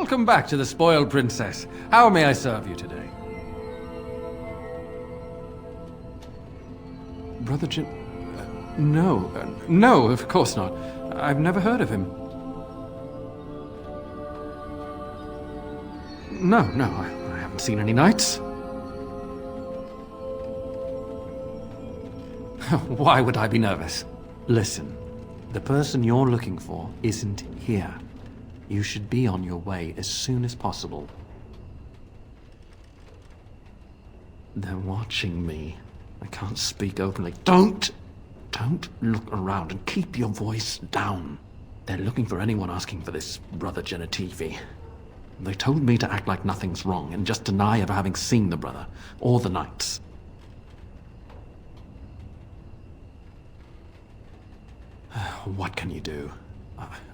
Welcome back to the Spoiled Princess. How may I serve you today? Brother Jin... no, of course not. I've never heard of him. No, I haven't seen any knights. Why would I be nervous? Listen, the person you're looking for isn't here. You should be on your way as soon as possible. They're watching me. I can't speak openly. Don't look around and keep your voice down. They're looking for anyone asking for this Brother Genetivi. They told me to act like nothing's wrong and just deny ever having seen the brother or the knights. What can you do?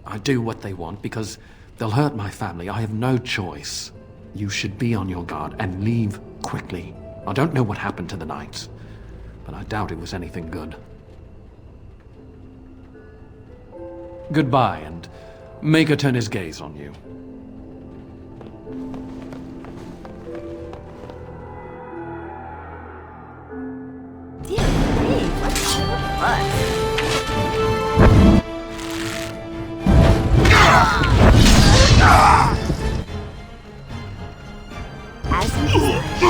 I do what they want because they'll hurt my family. I have no choice. You should be on your guard and leave quickly. I don't know what happened to the knights, but I doubt it was anything good. Goodbye, and Maker turn his gaze on you. Dear me, what's all the fuss? As you desire.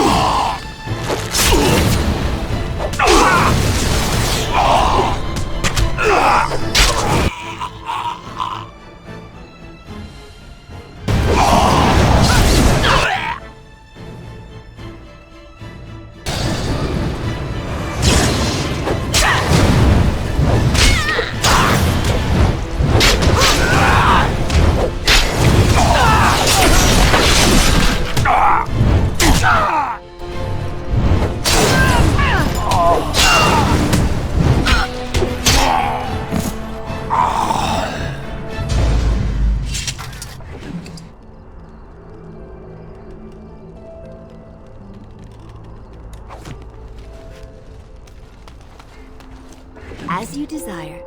As you desire.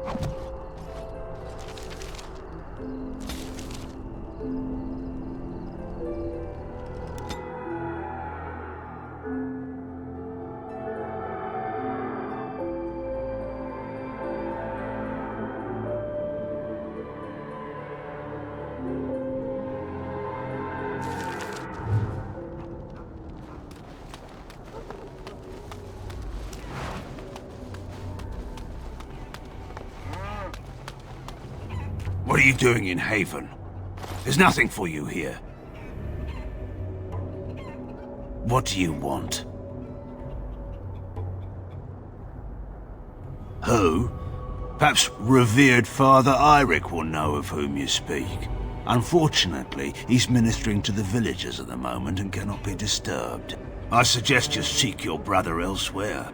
What are you doing in Haven? There's nothing for you here. What do you want? Who? Perhaps revered Father Eirik will know of whom you speak. Unfortunately, he's ministering to the villagers at the moment and cannot be disturbed. I suggest you seek your brother elsewhere.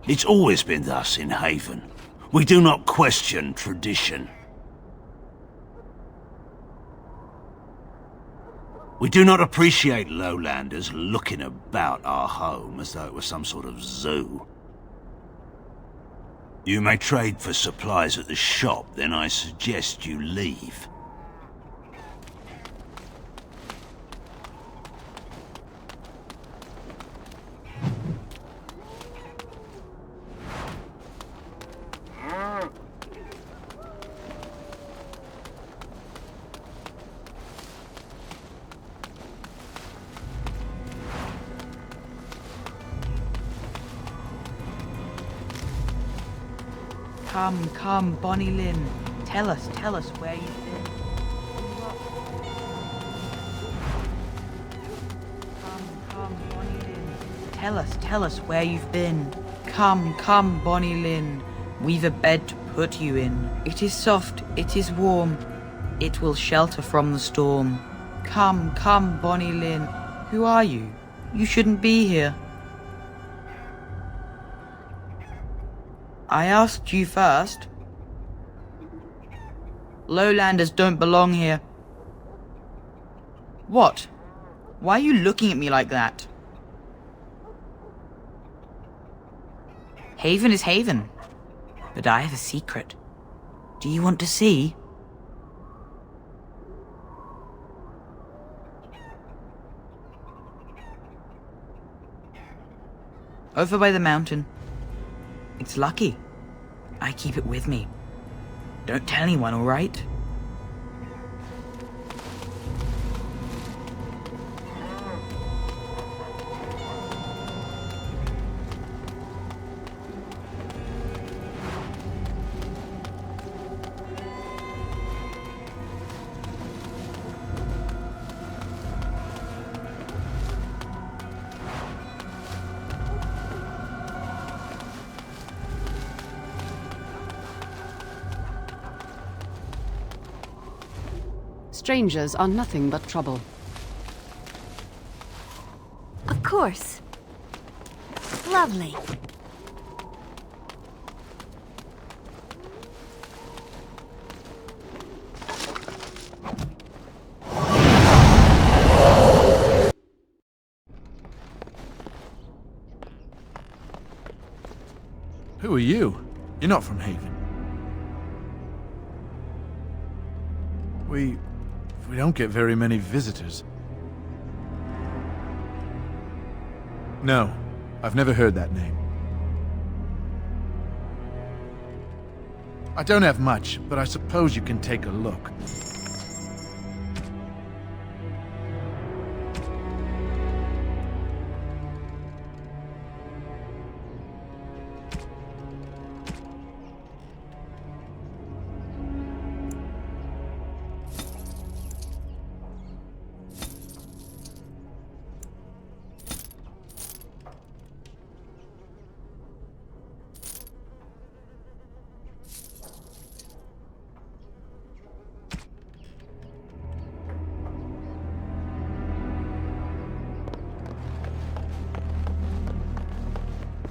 It's always been thus in Haven. We do not question tradition. We do not appreciate lowlanders looking about our home as though it was some sort of zoo. You may trade for supplies at the shop, then I suggest you leave. Come, Bonnie Lynn. Tell us where you've been. Come, Bonnie Lynn. Tell us where you've been. Come, Bonnie Lynn. We've a bed to put you in. It is soft, it is warm. It will shelter from the storm. Come, Bonnie Lynn. Who are you? You shouldn't be here. I asked you first. Lowlanders don't belong here. What? Why are you looking at me like that? Haven is Haven, but I have a secret. Do you want to see? Over by the mountain. It's lucky. I keep it with me. Don't tell anyone, all right? Strangers are nothing but trouble. Of course. Lovely. Who are you? You're not from Haven. We don't get very many visitors. No, I've never heard that name. I don't have much, but I suppose you can take a look.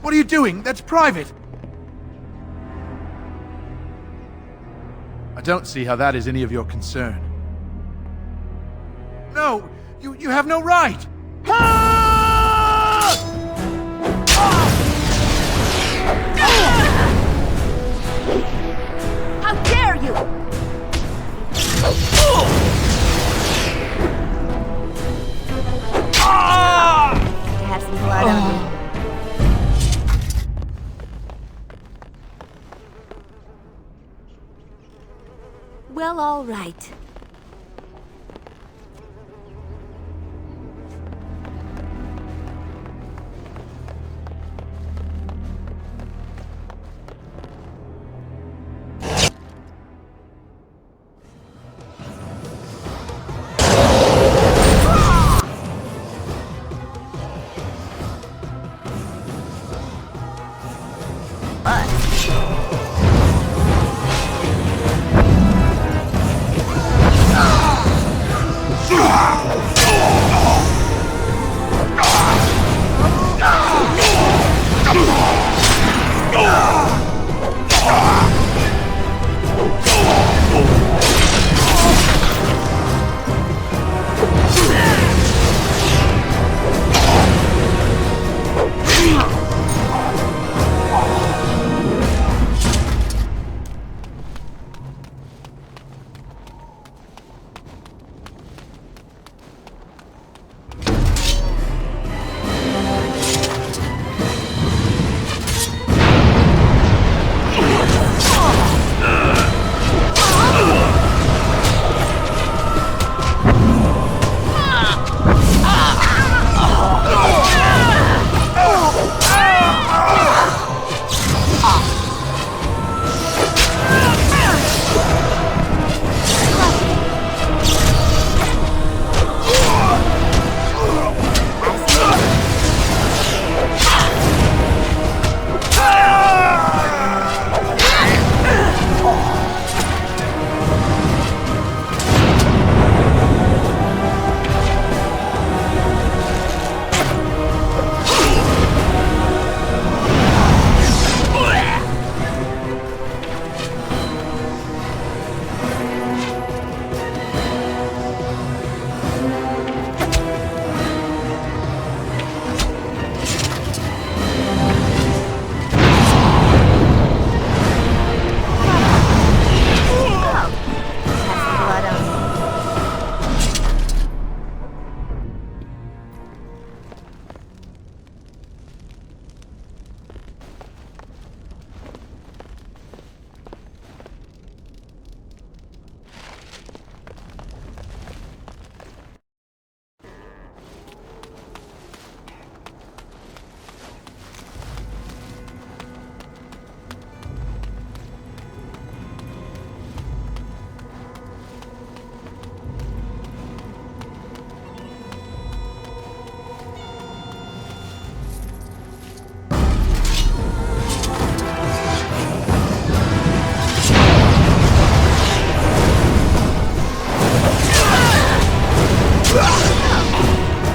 What are you doing? That's private! I don't see how that is any of your concern. No! You have no right! How dare you! I have some blood on me. Well, all right.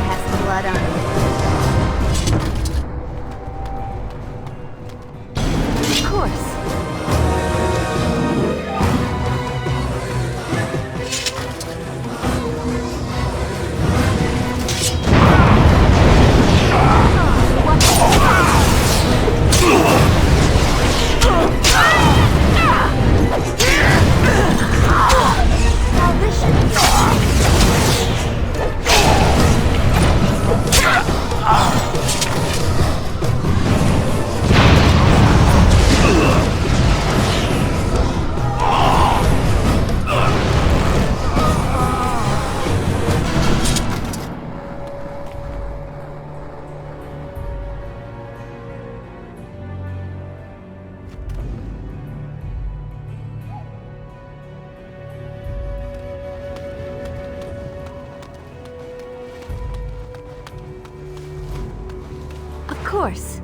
Have some blood on it. Of course. Of course.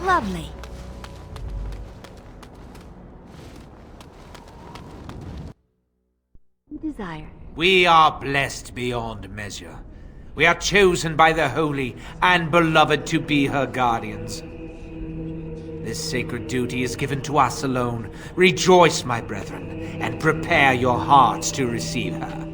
Lovely. You desire. We are blessed beyond measure. We are chosen by the holy and beloved to be her guardians. This sacred duty is given to us alone. Rejoice, my brethren, and prepare your hearts to receive her.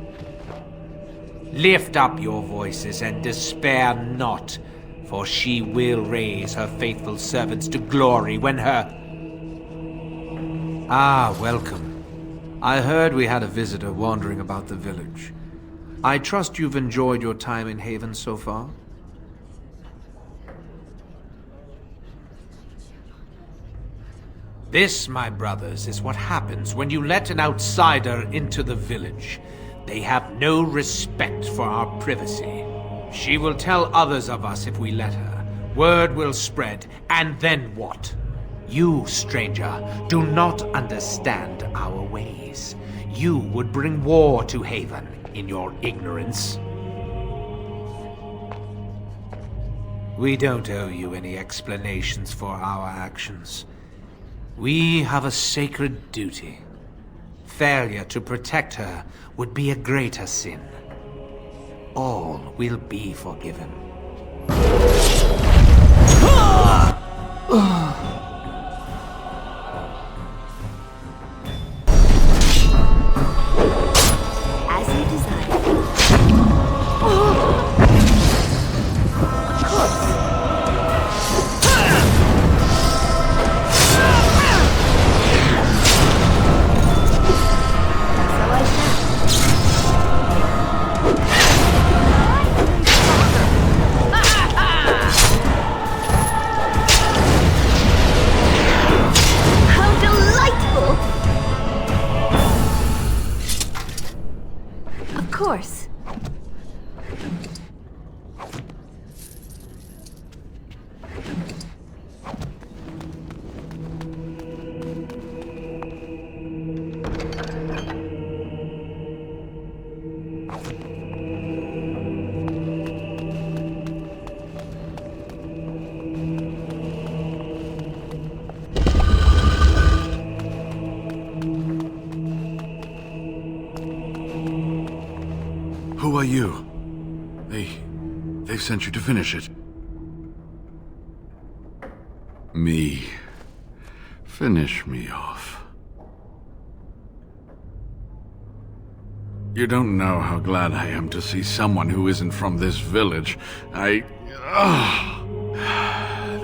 Lift up your voices and despair not, for she will raise her faithful servants to glory when her... Ah, welcome. I heard we had a visitor wandering about the village. I trust you've enjoyed your time in Haven so far? This, my brothers, is what happens when you let an outsider into the village. They have no respect for our privacy. She will tell others of us if we let her. Word will spread, and then what? You, stranger, do not understand our ways. You would bring war to Haven in your ignorance. We don't owe you any explanations for our actions. We have a sacred duty. Failure to protect her would be a greater sin. All will be forgiven. As you desire. Of course. Of course. Who are you? They've sent you to finish it. Me. Finish me off. You don't know how glad I am to see someone who isn't from this village. The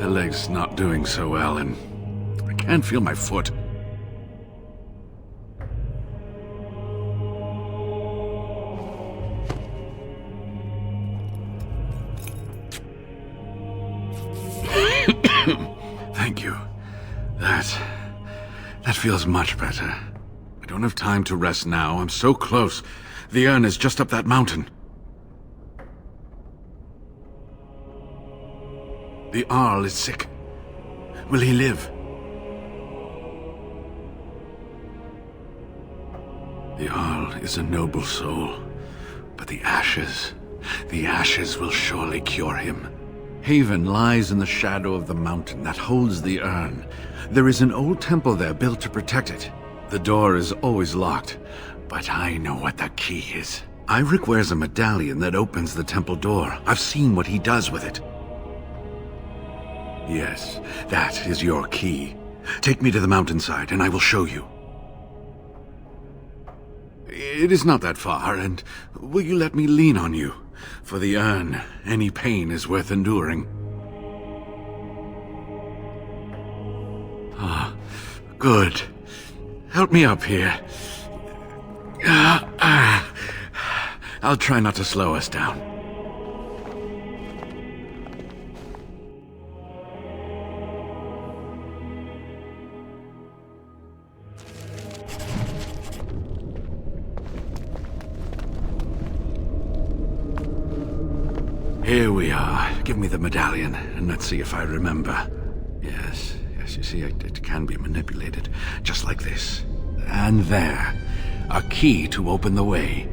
leg's not doing so well, and I can't feel my foot. Thank you. That feels much better. I don't have time to rest now. I'm so close. The urn is just up that mountain. The Arl is sick. Will he live? The Arl is a noble soul, but the ashes will surely cure him. Haven lies in the shadow of the mountain that holds the urn. There is an old temple there built to protect it. The door is always locked, but I know what the key is. Iric wears a medallion that opens the temple door. I've seen what he does with it. Yes, that is your key. Take me to the mountainside and I will show you. It is not that far, and will you let me lean on you? For the urn, any pain is worth enduring. Ah, good. Help me up here. I'll try not to slow us down. Here we are. Give me the medallion, and let's see if I remember. Yes, you see, it can be manipulated, just like this. And there, a key to open the way.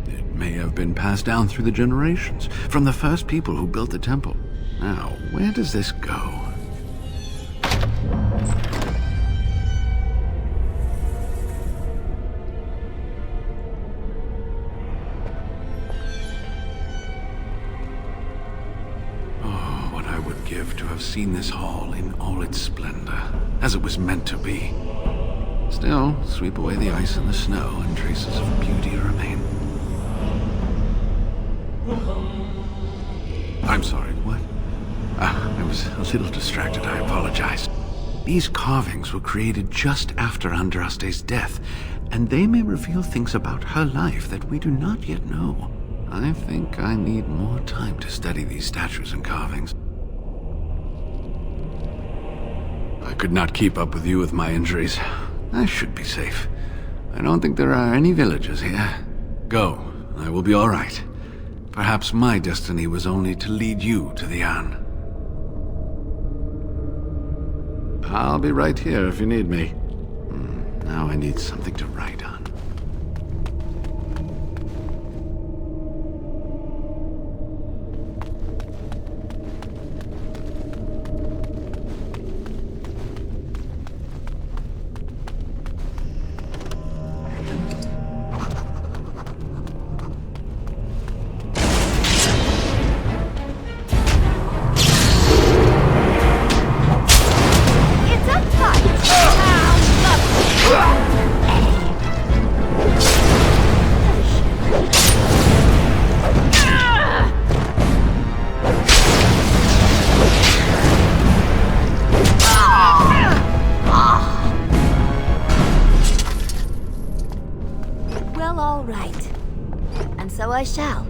It may have been passed down through the generations, from the first people who built the temple. Now, where does this go? Seen this hall in all its splendor, as it was meant to be. Still, sweep away the ice and the snow, and traces of beauty remain. I'm sorry, what? I was a little distracted, I apologize. These carvings were created just after Andraste's death, and they may reveal things about her life that we do not yet know. I think I need more time to study these statues and carvings. I could not keep up with you with my injuries. I should be safe. I don't think there are any villagers here. Go. I will be all right. Perhaps my destiny was only to lead you to the urn. I'll be right here if you need me. Now I need something to write on. So I shall.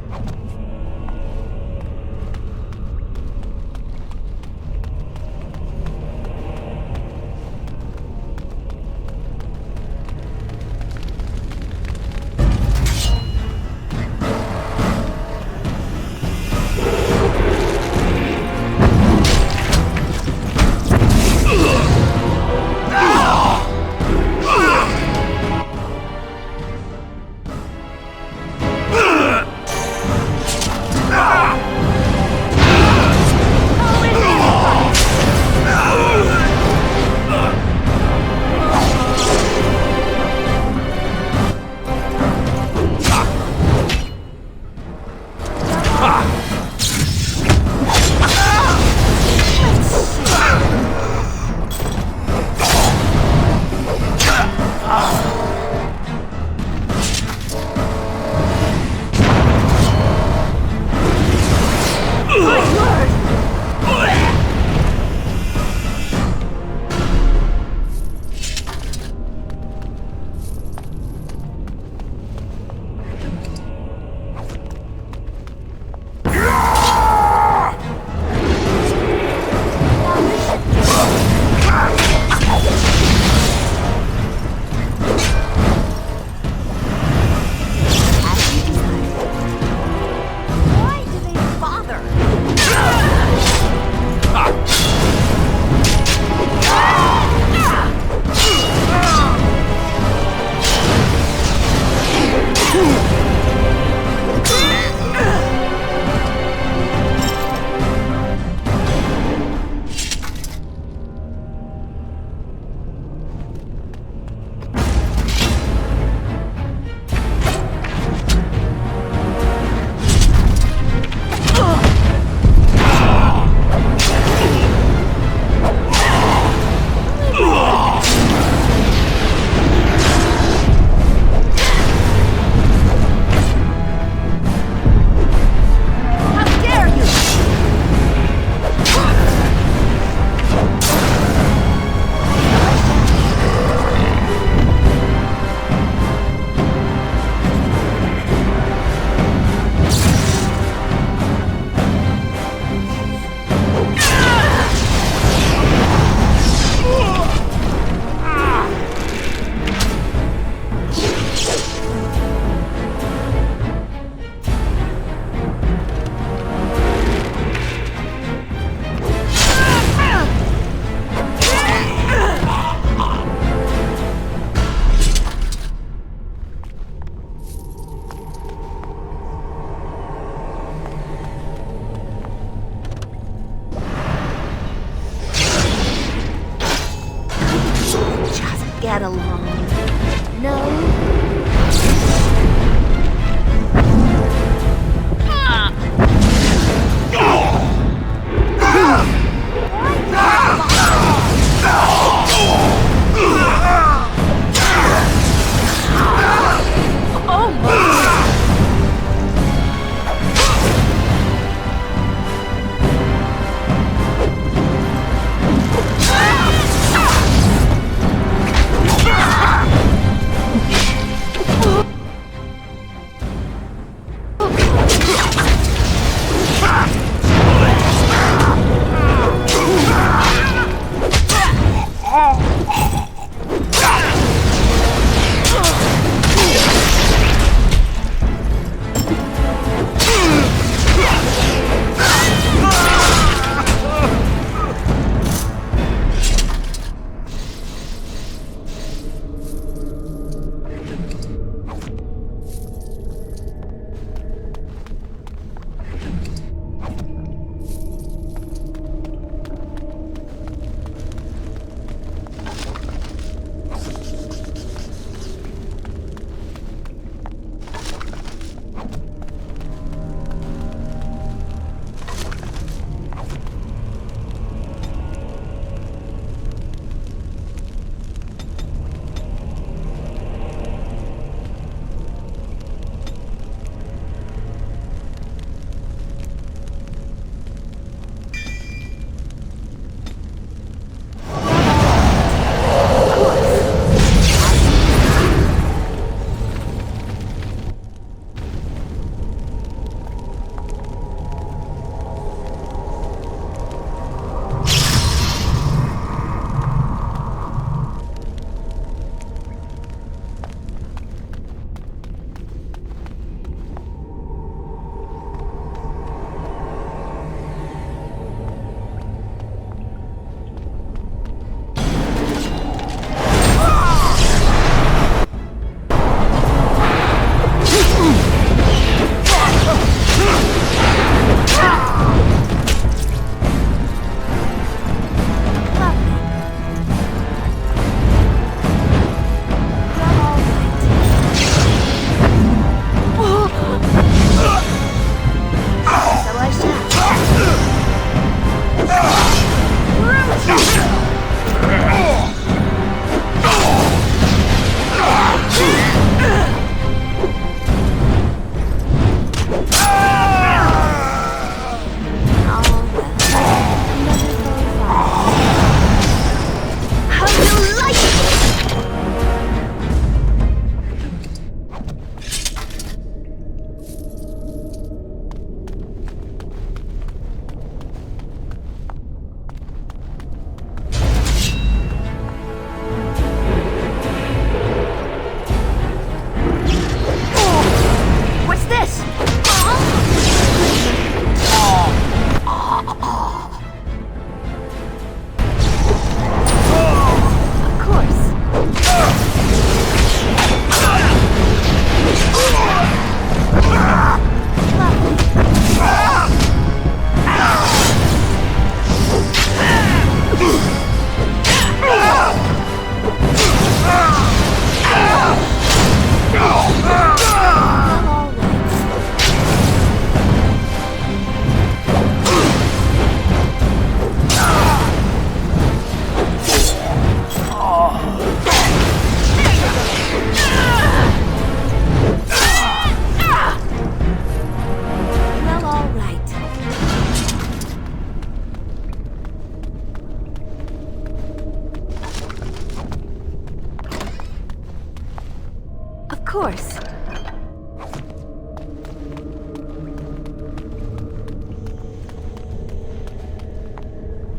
course.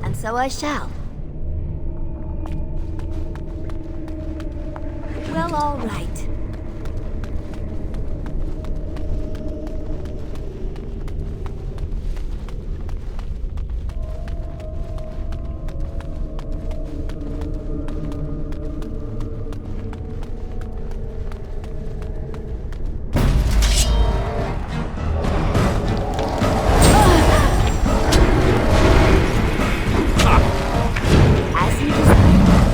And so I shall. Well, all right. As you desire.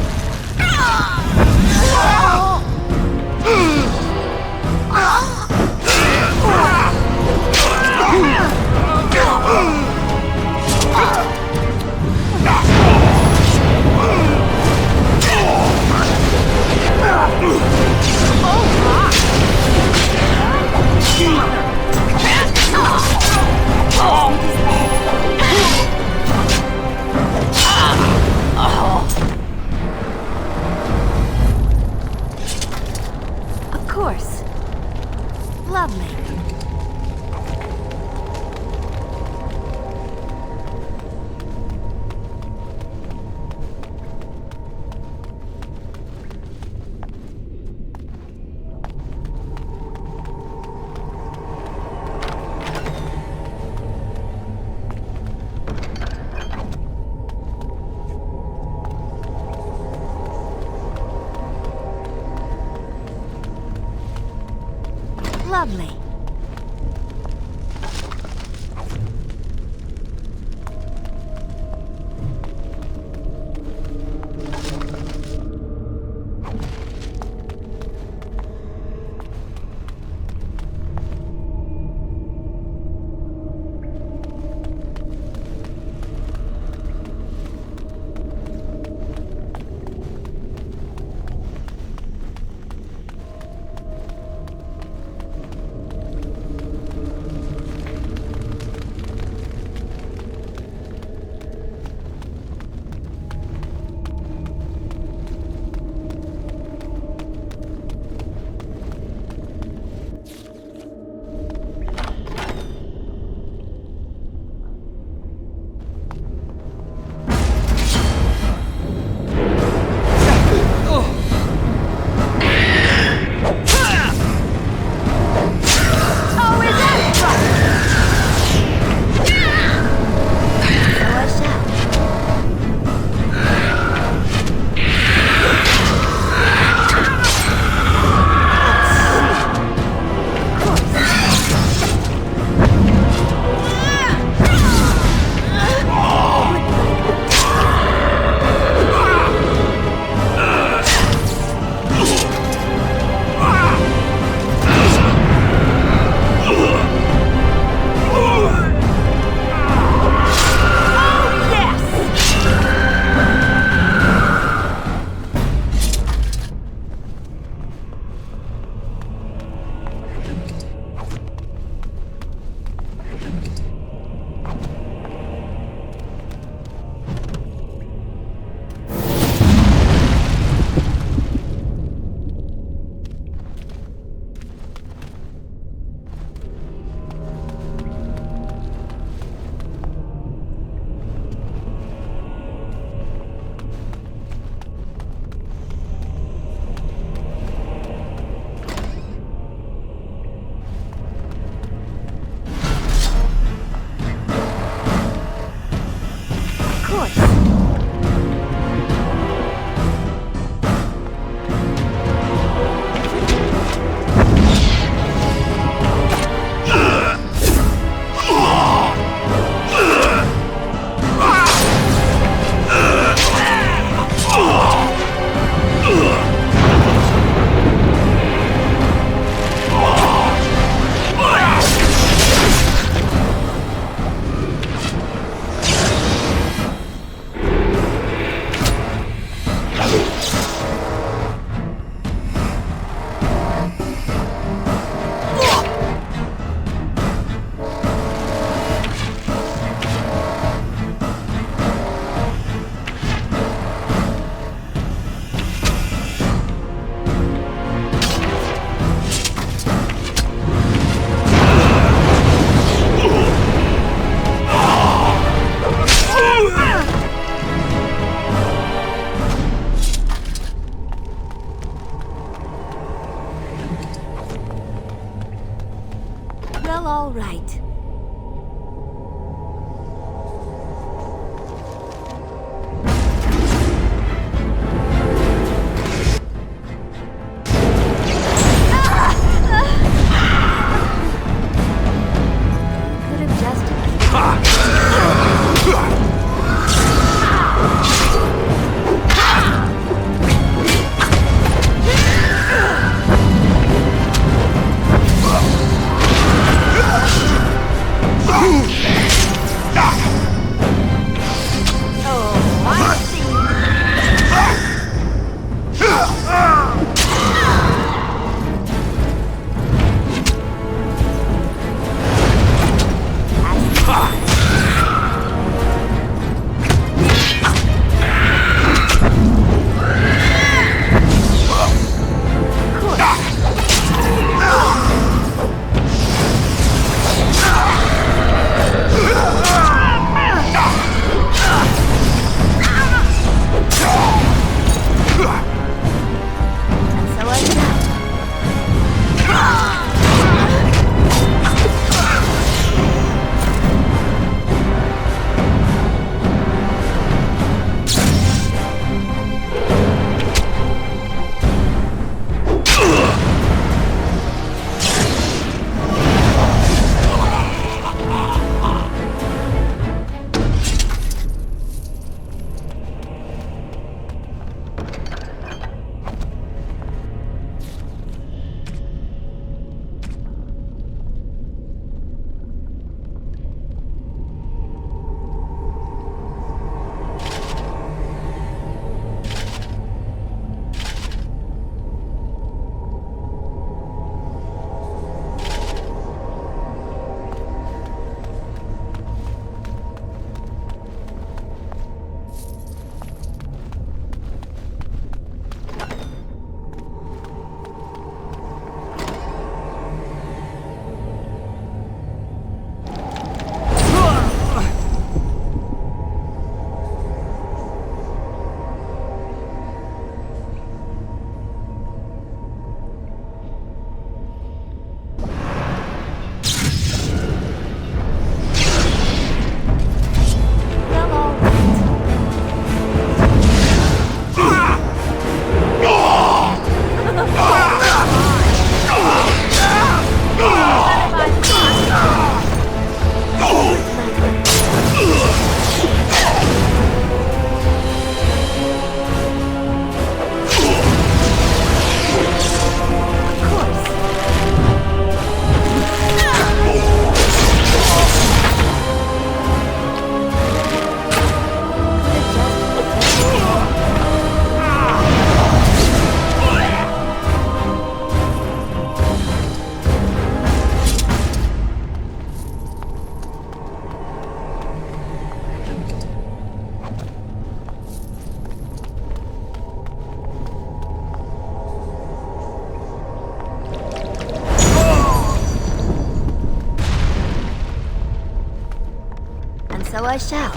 So I shall.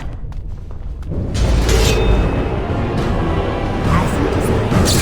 As you desire.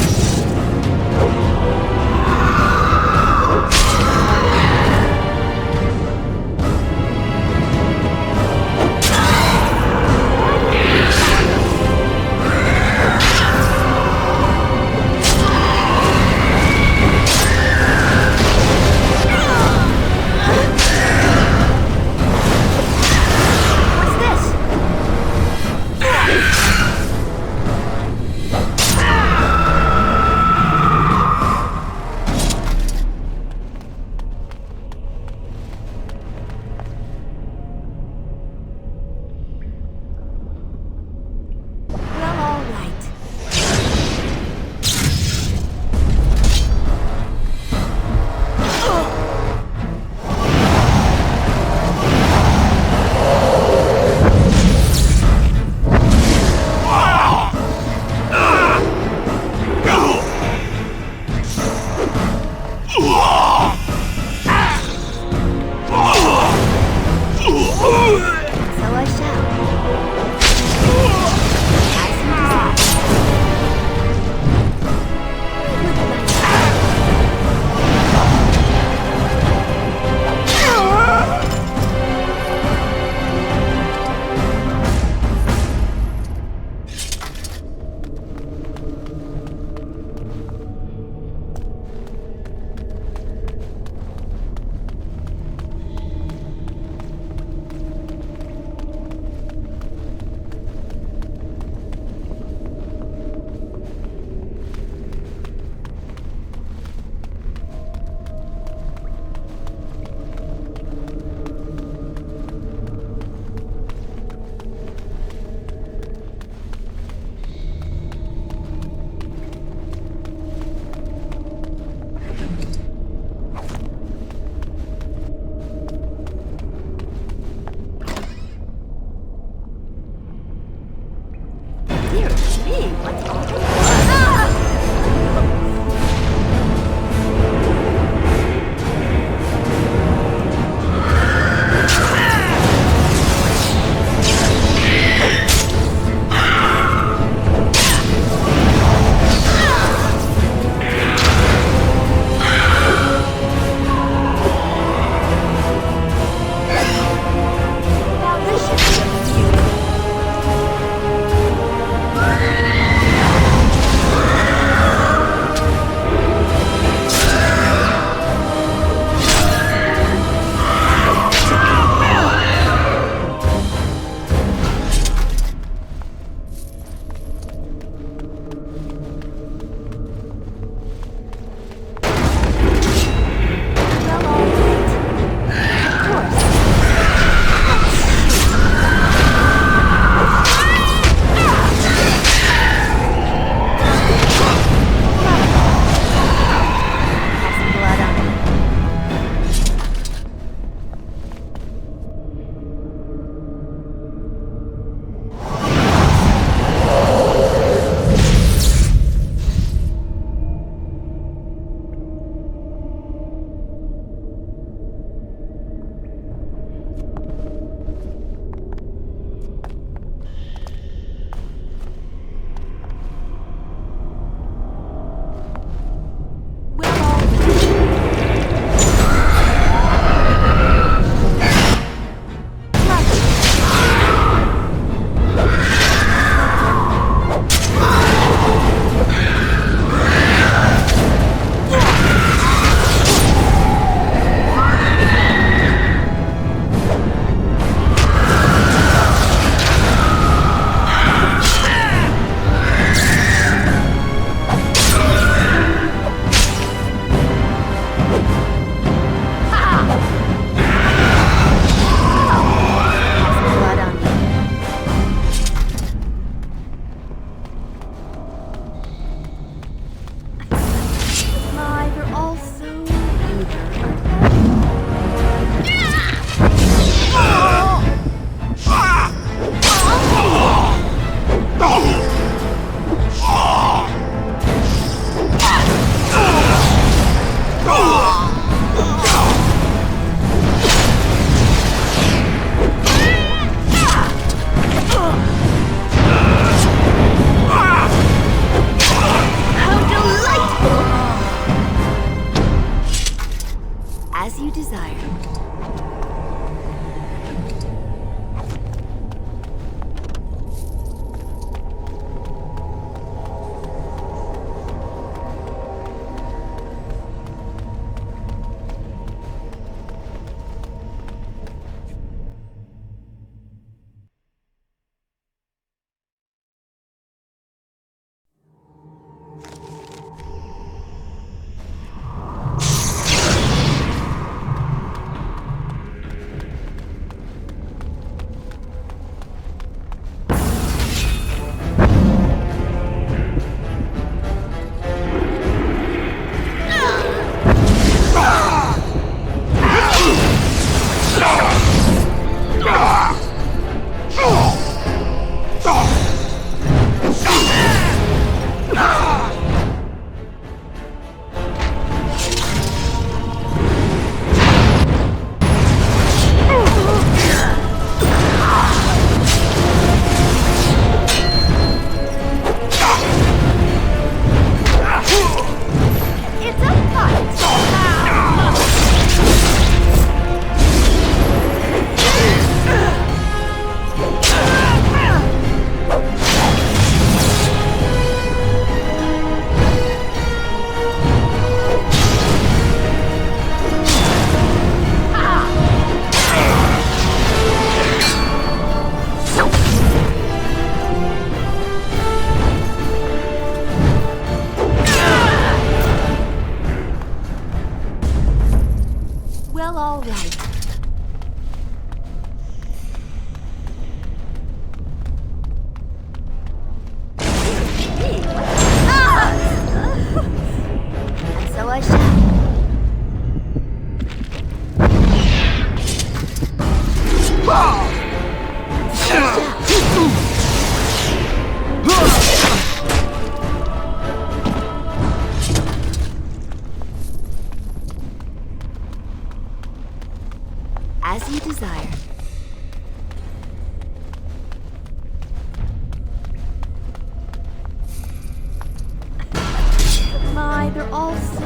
They're all so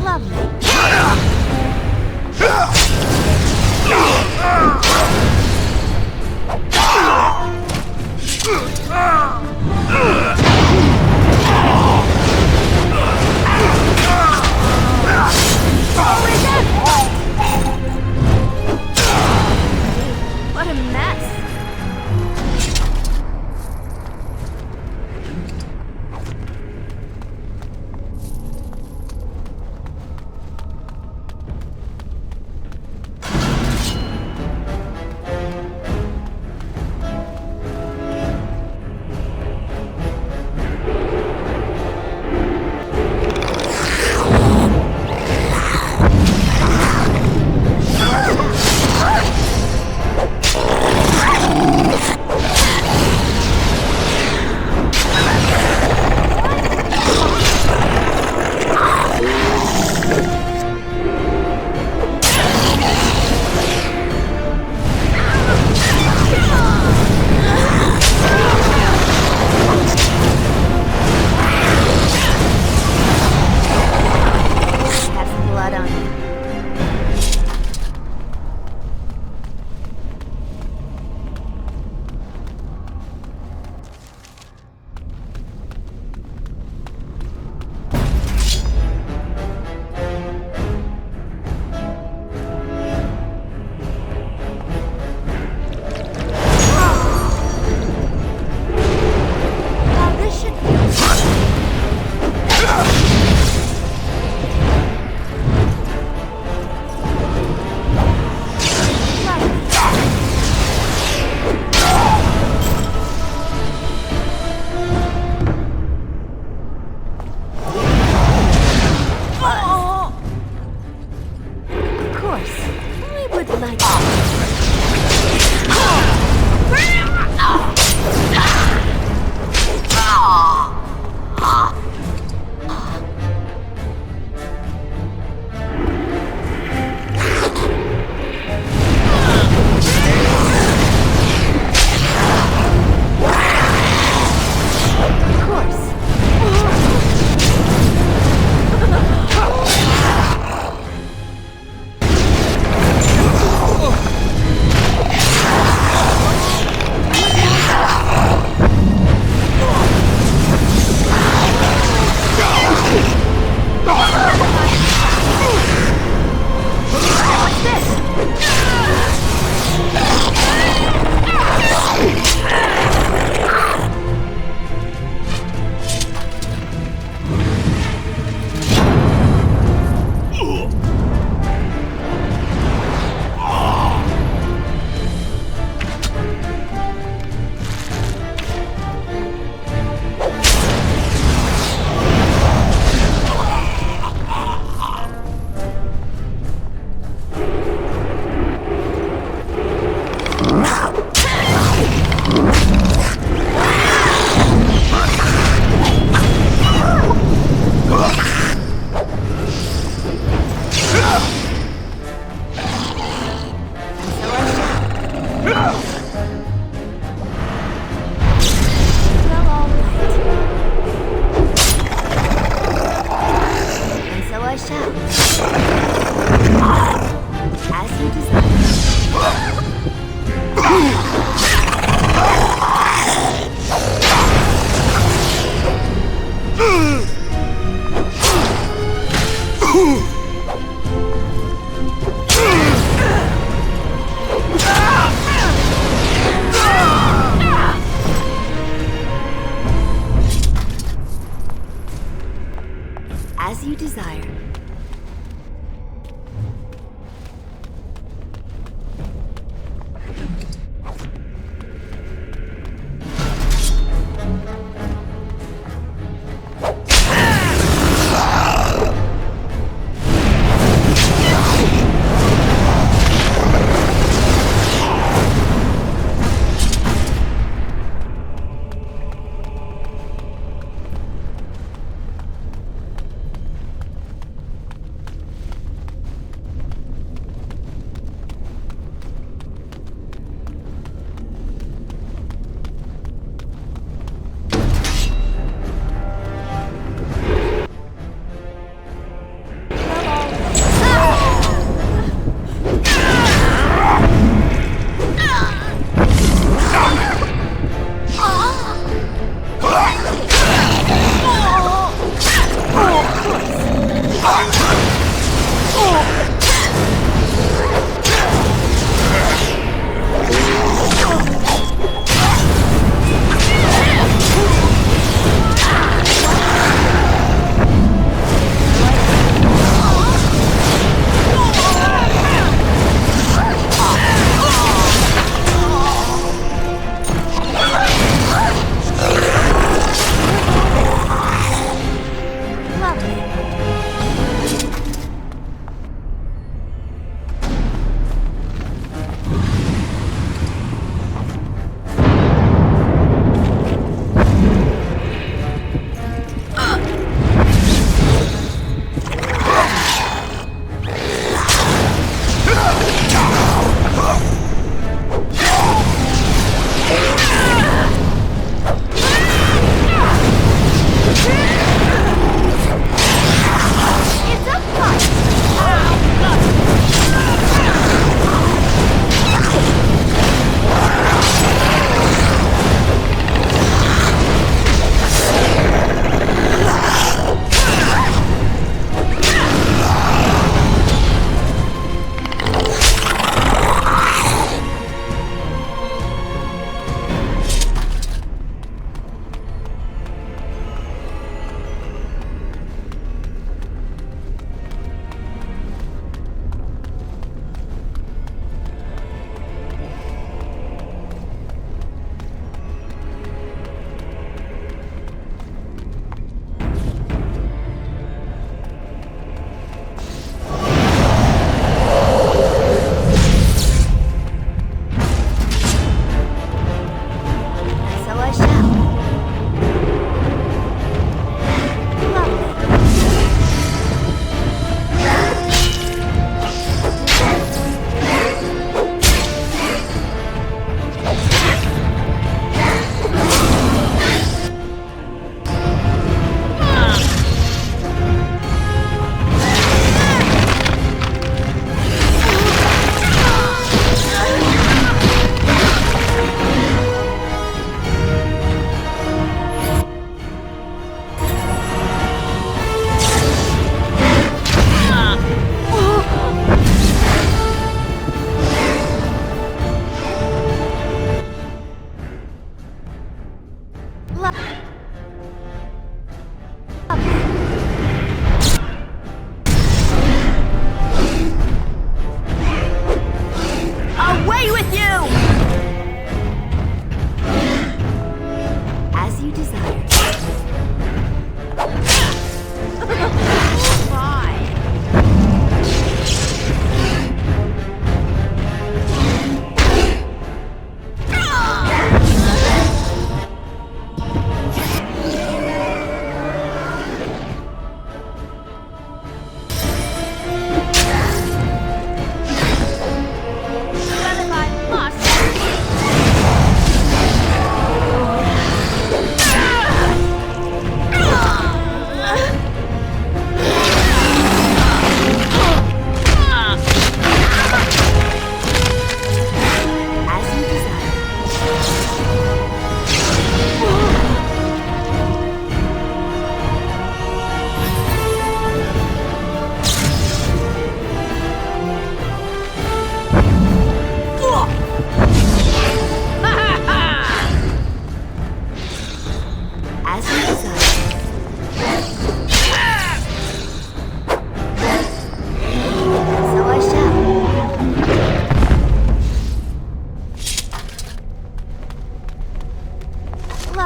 lovely. What a mess.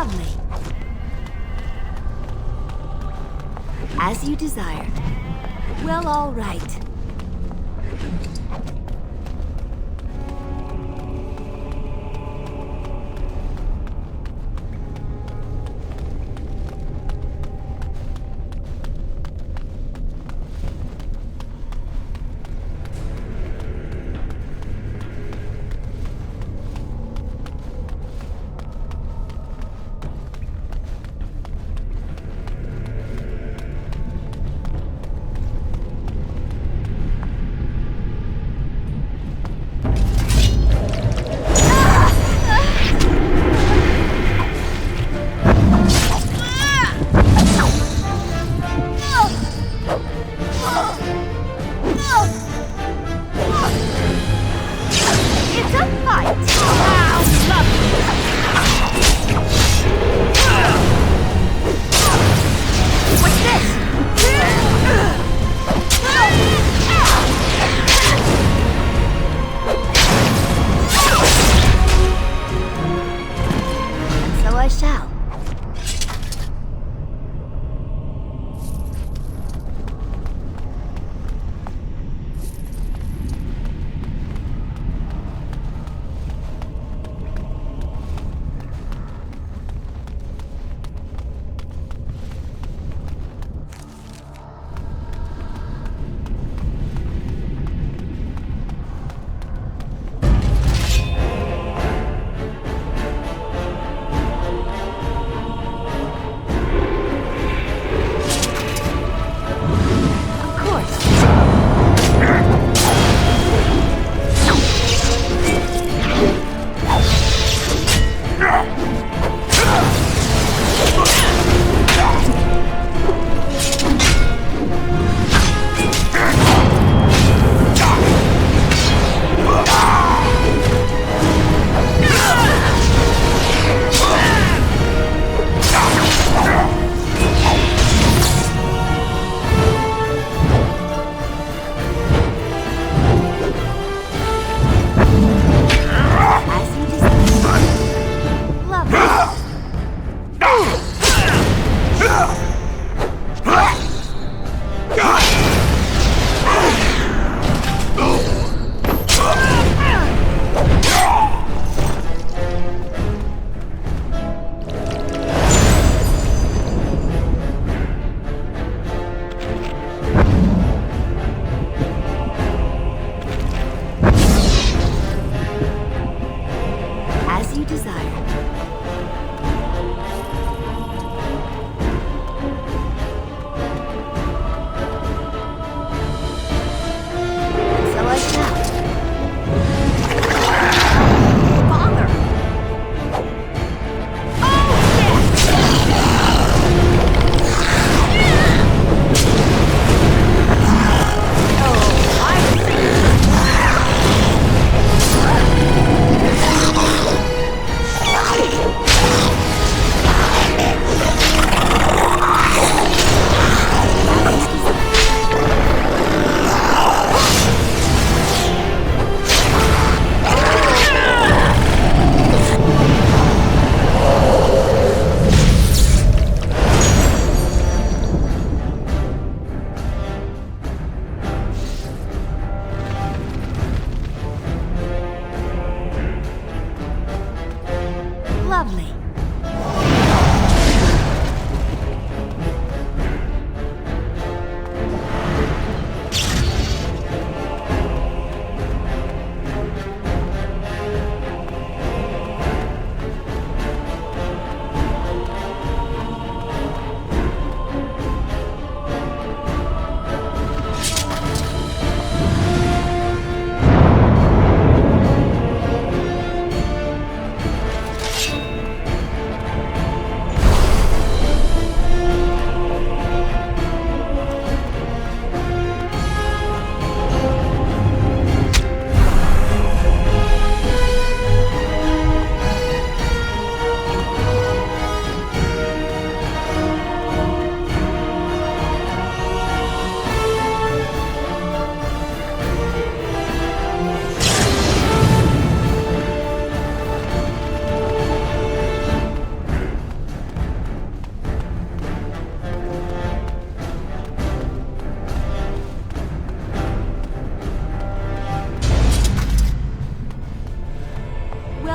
Lovely. As you desire. Well, all right. Lovely.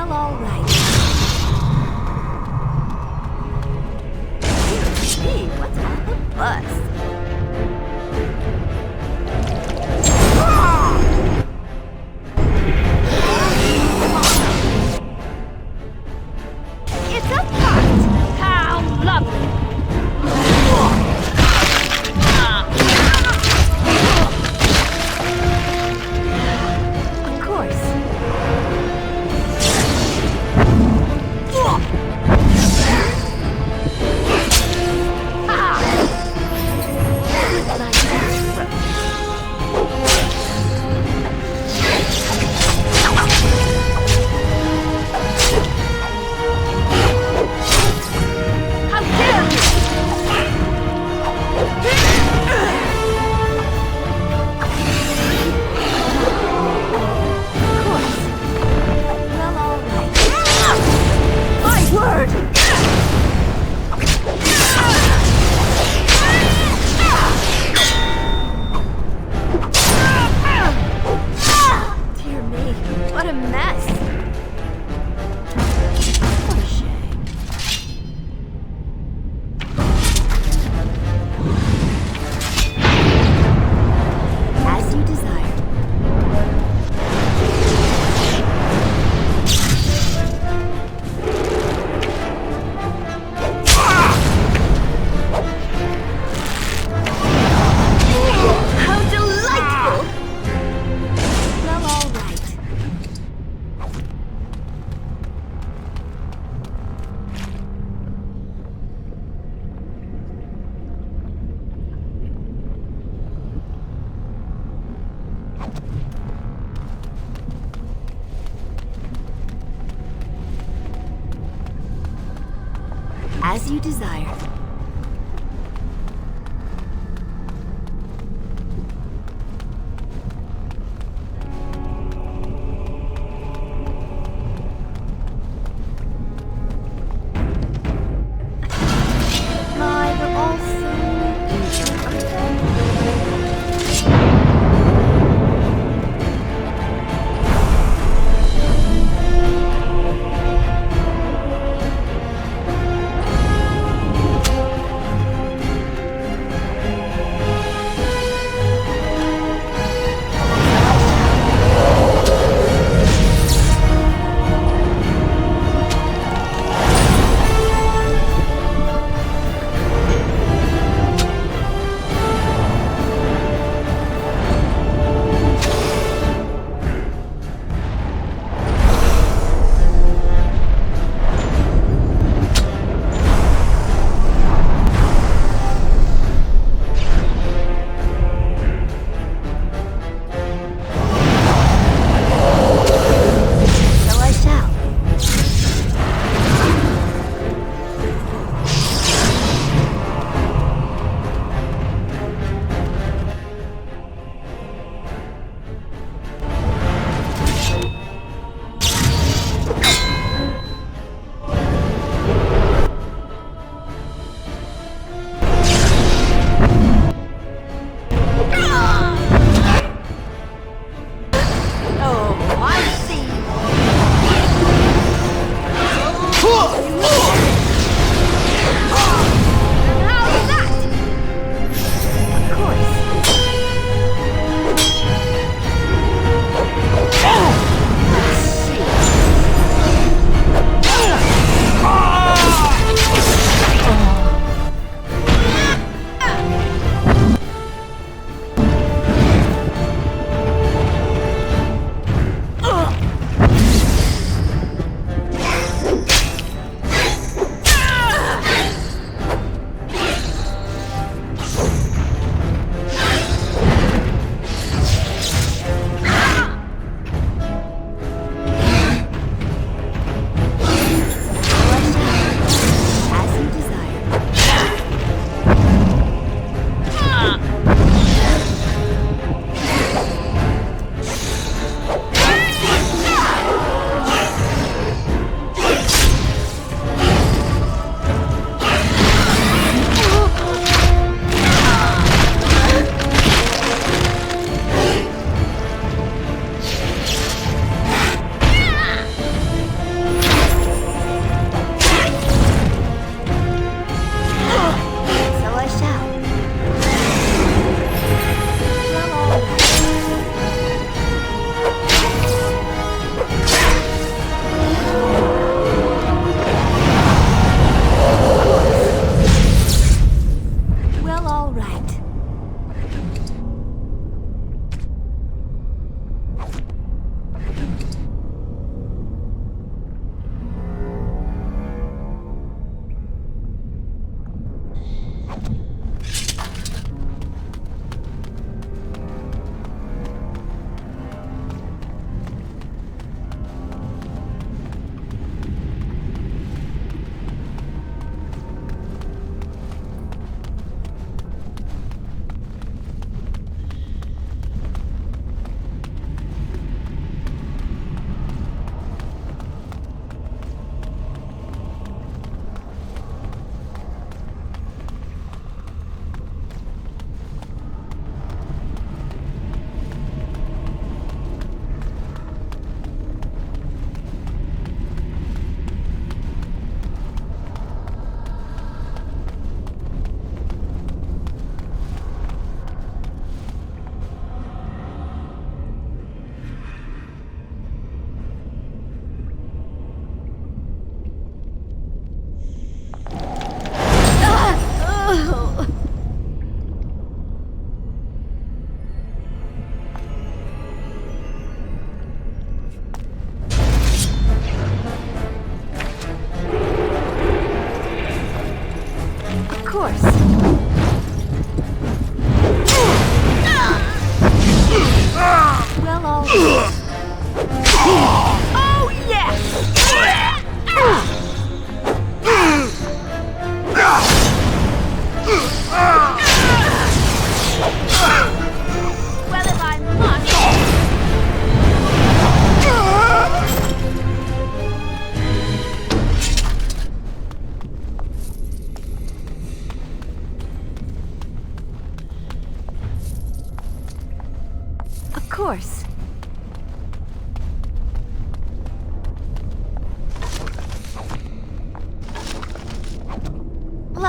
Well, all right. Gee, what's all the fuss? It's a fight! How lovely! Of course. How dare you! Of course. Well, all right. My word! Dear me, what a mess. What a shame. As you desire. How delightful! Well, all right. As you desire. My, they're all so easy, aren't they?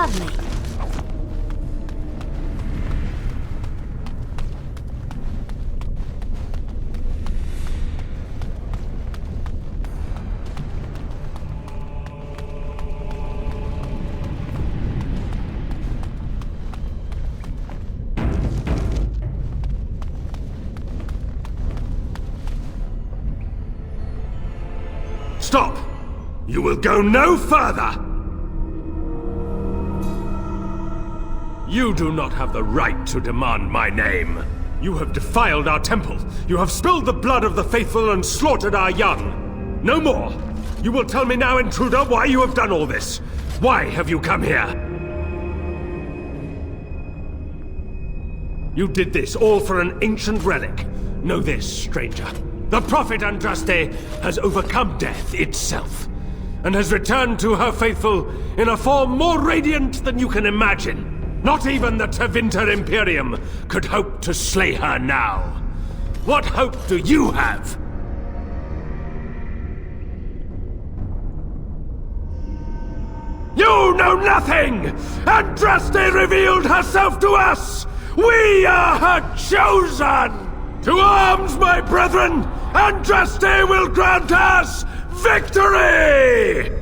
have me. Stop! You will go no further! You do not have the right to demand my name. You have defiled our temple. You have spilled the blood of the faithful and slaughtered our young. No more! You will tell me now, intruder, why you have done all this. Why have you come here? You did this all for an ancient relic. Know this, stranger. The prophet Andraste has overcome death itself, and has returned to her faithful in a form more radiant than you can imagine. Not even the Tevinter Imperium could hope to slay her now. What hope do you have? You know nothing! Andraste revealed herself to us! We are her chosen! To arms, my brethren! Andraste will grant us victory!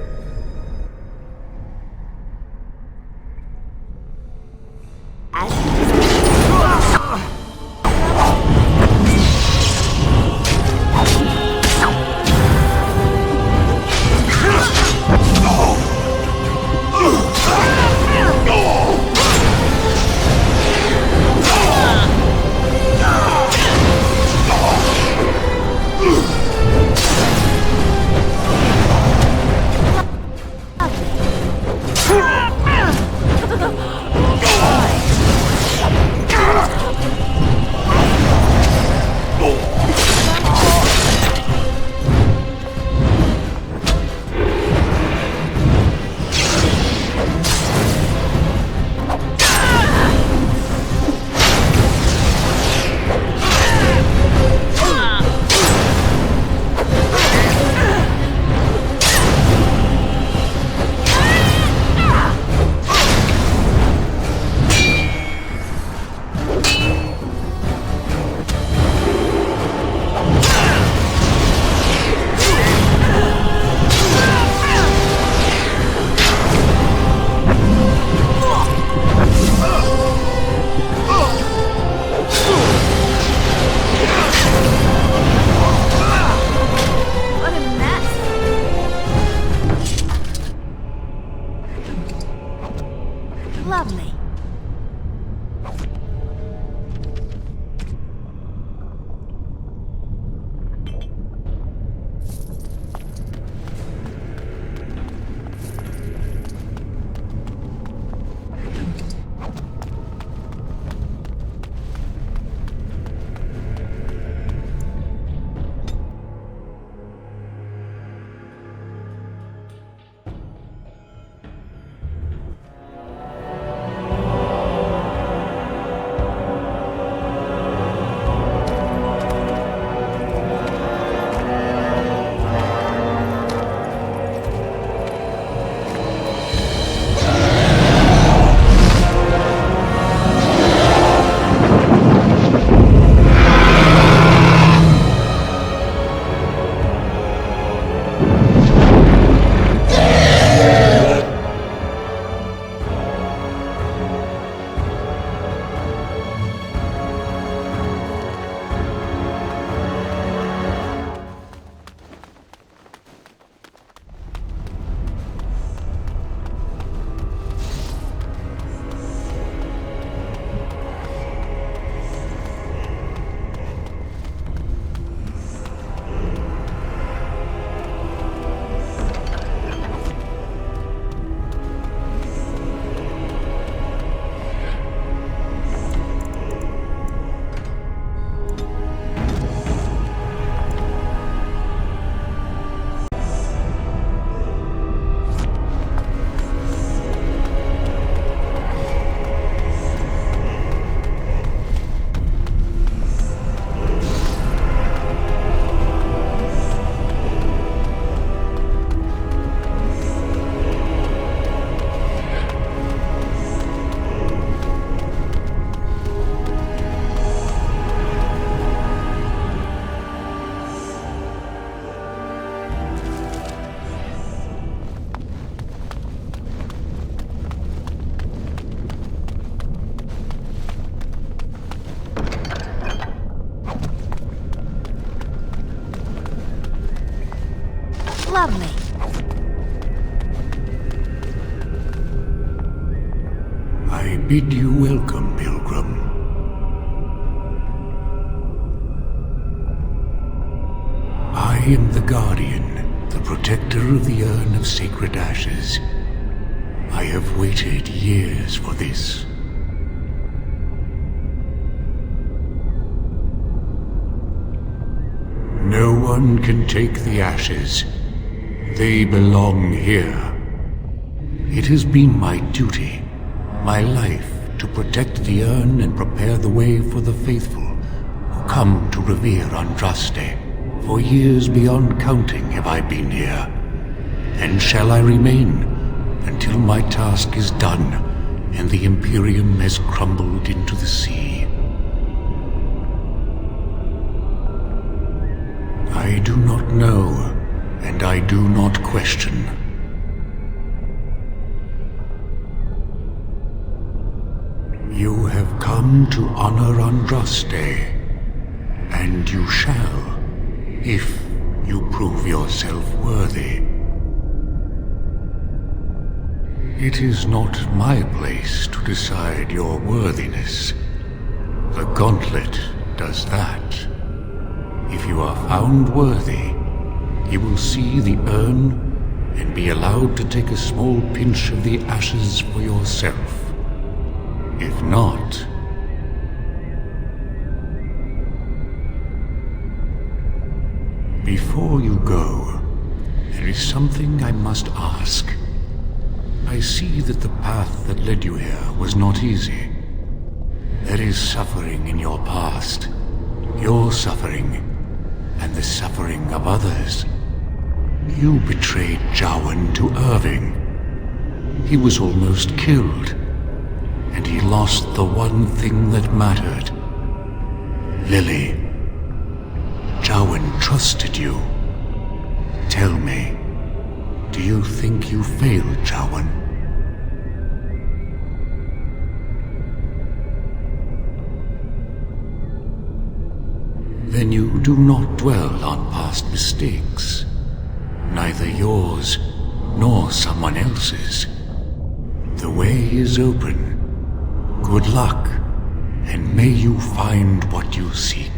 Lovely. I bid you welcome, pilgrim. I am the Guardian, the protector of the urn of sacred ashes. I have waited years for this. No one can take the ashes. They belong here. It has been my duty, my life, to protect the urn and prepare the way for the faithful who come to revere Andraste. For years beyond counting have I been here, and shall I remain until my task is done and the Imperium has crumbled into the sea. I do not know, and I do not question. You have come to honor Andraste, and you shall, if you prove yourself worthy. It is not my place to decide your worthiness. The gauntlet does that. If you are found worthy, you will see the urn and be allowed to take a small pinch of the ashes for yourself. If not... Before you go, there is something I must ask. I see that the path that led you here was not easy. There is suffering in your past. Your suffering, and the suffering of others. You betrayed Jowan to Irving. He was almost killed, and he lost the one thing that mattered. Lily. Jowan trusted you. Tell me, do you think you failed Jowan? Then you do not dwell on past mistakes. Neither yours, nor someone else's. The way is open. Good luck, and may you find what you seek.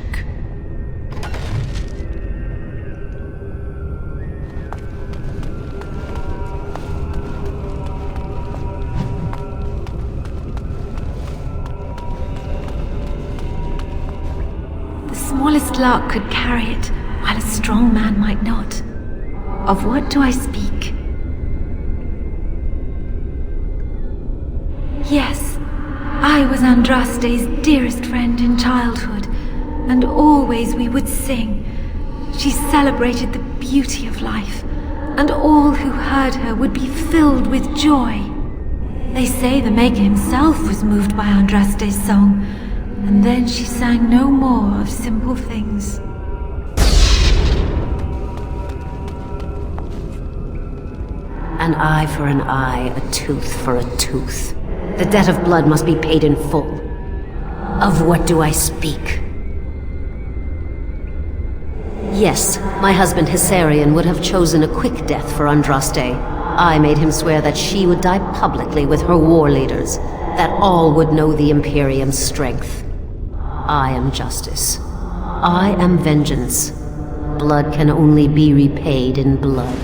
Smallest lark could carry it, while a strong man might not. Of what do I speak? Yes, I was Andraste's dearest friend in childhood, and always we would sing. She celebrated the beauty of life, and all who heard her would be filled with joy. They say the Maker himself was moved by Andraste's song, and then she sang no more of simple things. An eye for an eye, a tooth for a tooth. The debt of blood must be paid in full. Of what do I speak? Yes, my husband Hissarion would have chosen a quick death for Andraste. I made him swear that she would die publicly with her war leaders, that all would know the Imperium's strength. I am justice. I am vengeance. Blood can only be repaid in blood.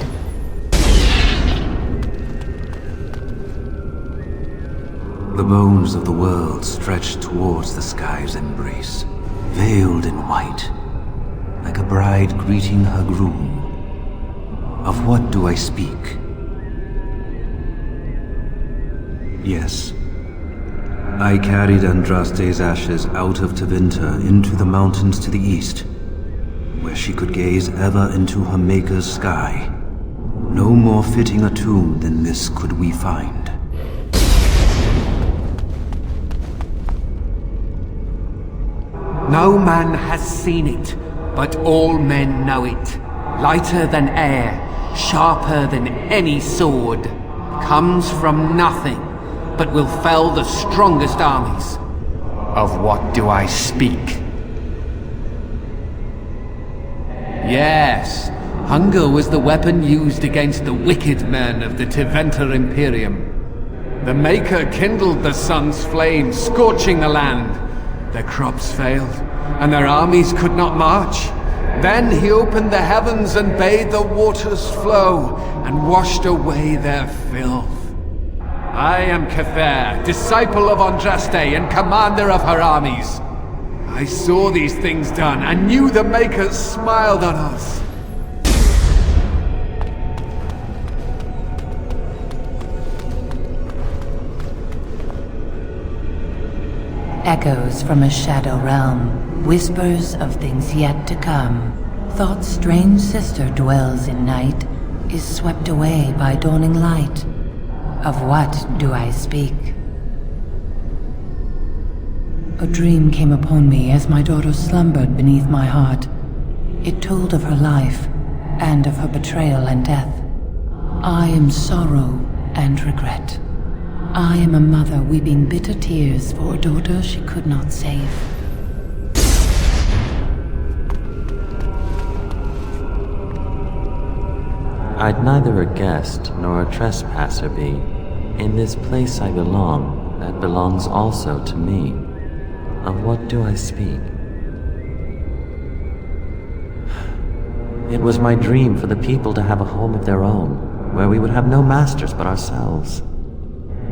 The bones of the world stretched towards the sky's embrace, veiled in white, like a bride greeting her groom. Of what do I speak? Yes. I carried Andraste's ashes out of Tevinter into the mountains to the east, where she could gaze ever into her Maker's sky. No more fitting a tomb than this could we find. No man has seen it, but all men know it. Lighter than air, sharper than any sword, comes from nothing, but will fell the strongest armies. Of what do I speak? Yes, Hunger was the weapon used against the wicked men of the Tiventer Imperium. The Maker kindled the sun's flame, scorching the land. Their crops failed, and their armies could not march. Then he opened the heavens and bade the waters flow, and washed away their filth. I am Cauthrien, disciple of Andraste and commander of her armies. I saw these things done, and knew the Makers smiled on us. Echoes from a shadow realm, whispers of things yet to come. Thought's strange sister dwells in night, is swept away by dawning light. Of what do I speak? A dream came upon me as my daughter slumbered beneath my heart. It told of her life, and of her betrayal and death. I am sorrow and regret. I am a mother weeping bitter tears for a daughter she could not save. I'd neither a guest nor a trespasser be. In this place I belong, that belongs also to me. Of what do I speak? It was my dream for the people to have a home of their own, where we would have no masters but ourselves.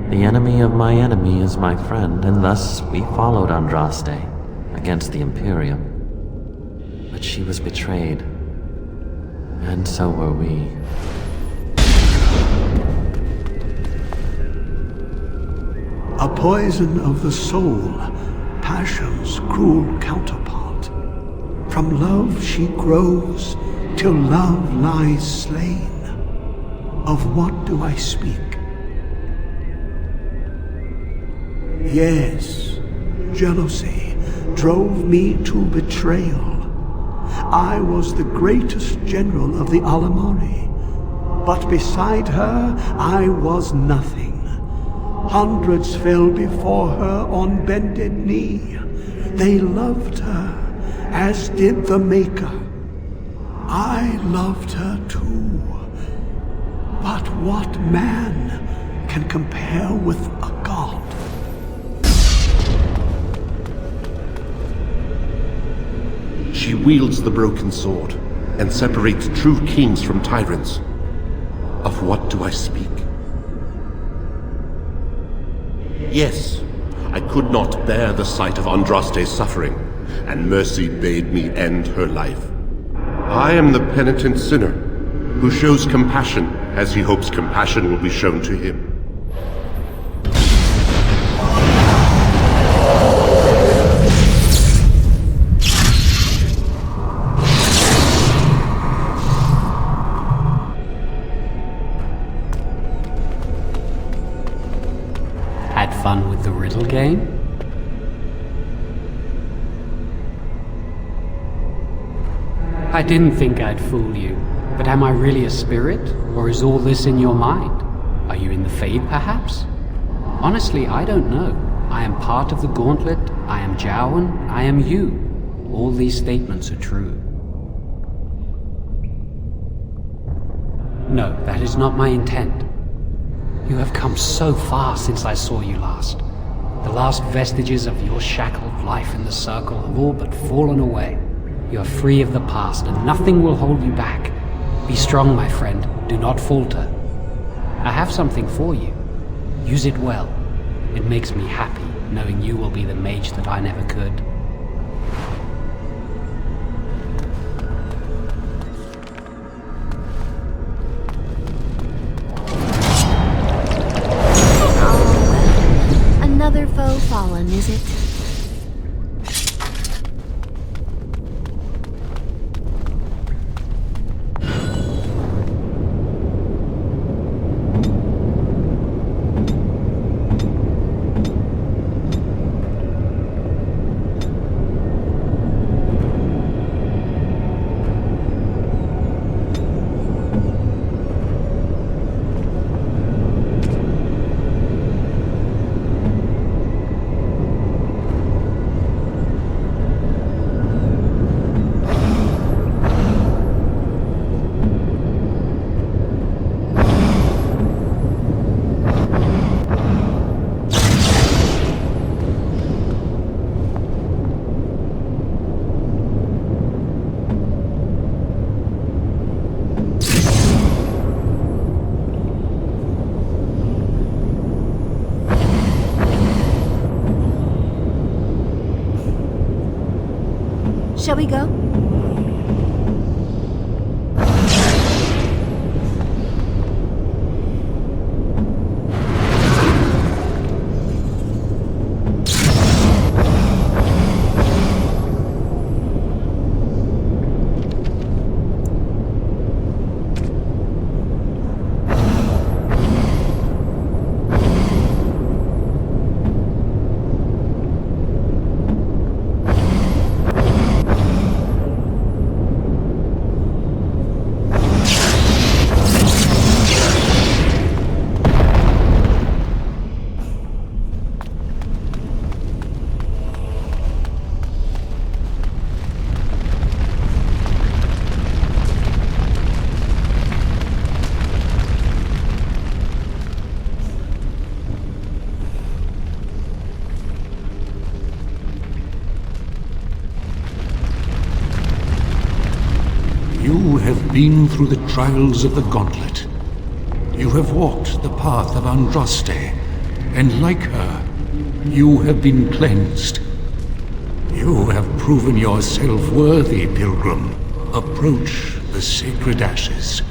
The enemy of my enemy is my friend, and thus we followed Andraste against the Imperium. But she was betrayed, and so were we. A poison of the soul, passion's cruel counterpart. From love she grows, till love lies slain. Of what do I speak? Yes, jealousy drove me to betrayal. I was the greatest general of the Alamari, but beside her I was nothing. Hundreds fell before her on bended knee. They loved her, as did the Maker. I loved her too. But what man can compare with a god? She wields the broken sword, and separates true kings from tyrants. Of what do I speak? Yes, I could not bear the sight of Andraste's suffering, and mercy bade me end her life. I am the penitent sinner, who shows compassion as he hopes compassion will be shown to him. Fun with the riddle game? I didn't think I'd fool you, but am I really a spirit, or is all this in your mind? Are you in the Fade, perhaps? Honestly, I don't know. I am part of the gauntlet, I am Jowan, I am you. All these statements are true. No, that is not my intent. You have come so far since I saw you last. The last vestiges of your shackled life in the Circle have all but fallen away. You are free of the past, and nothing will hold you back. Be strong, my friend. Do not falter. I have something for you. Use it well. It makes me happy, knowing you will be the mage that I never could. Another foe fallen, is it? Shall we go? You have been through the trials of the gauntlet. You have walked the path of Andraste, and like her, you have been cleansed. You have proven yourself worthy, pilgrim. Approach the sacred ashes.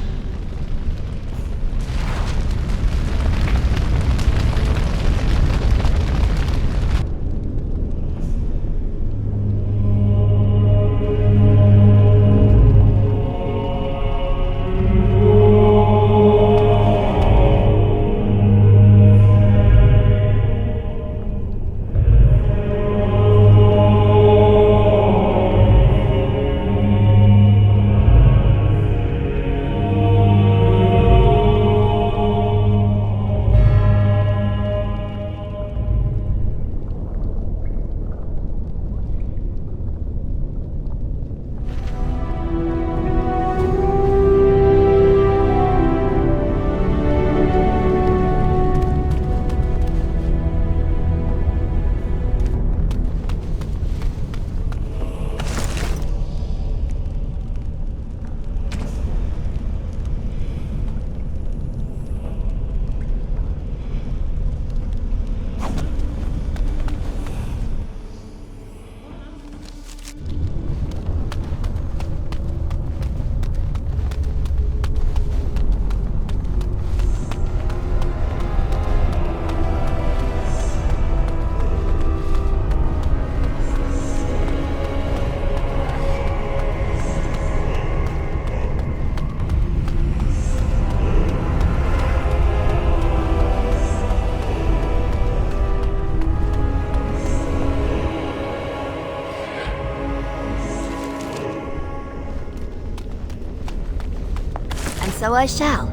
So I shall.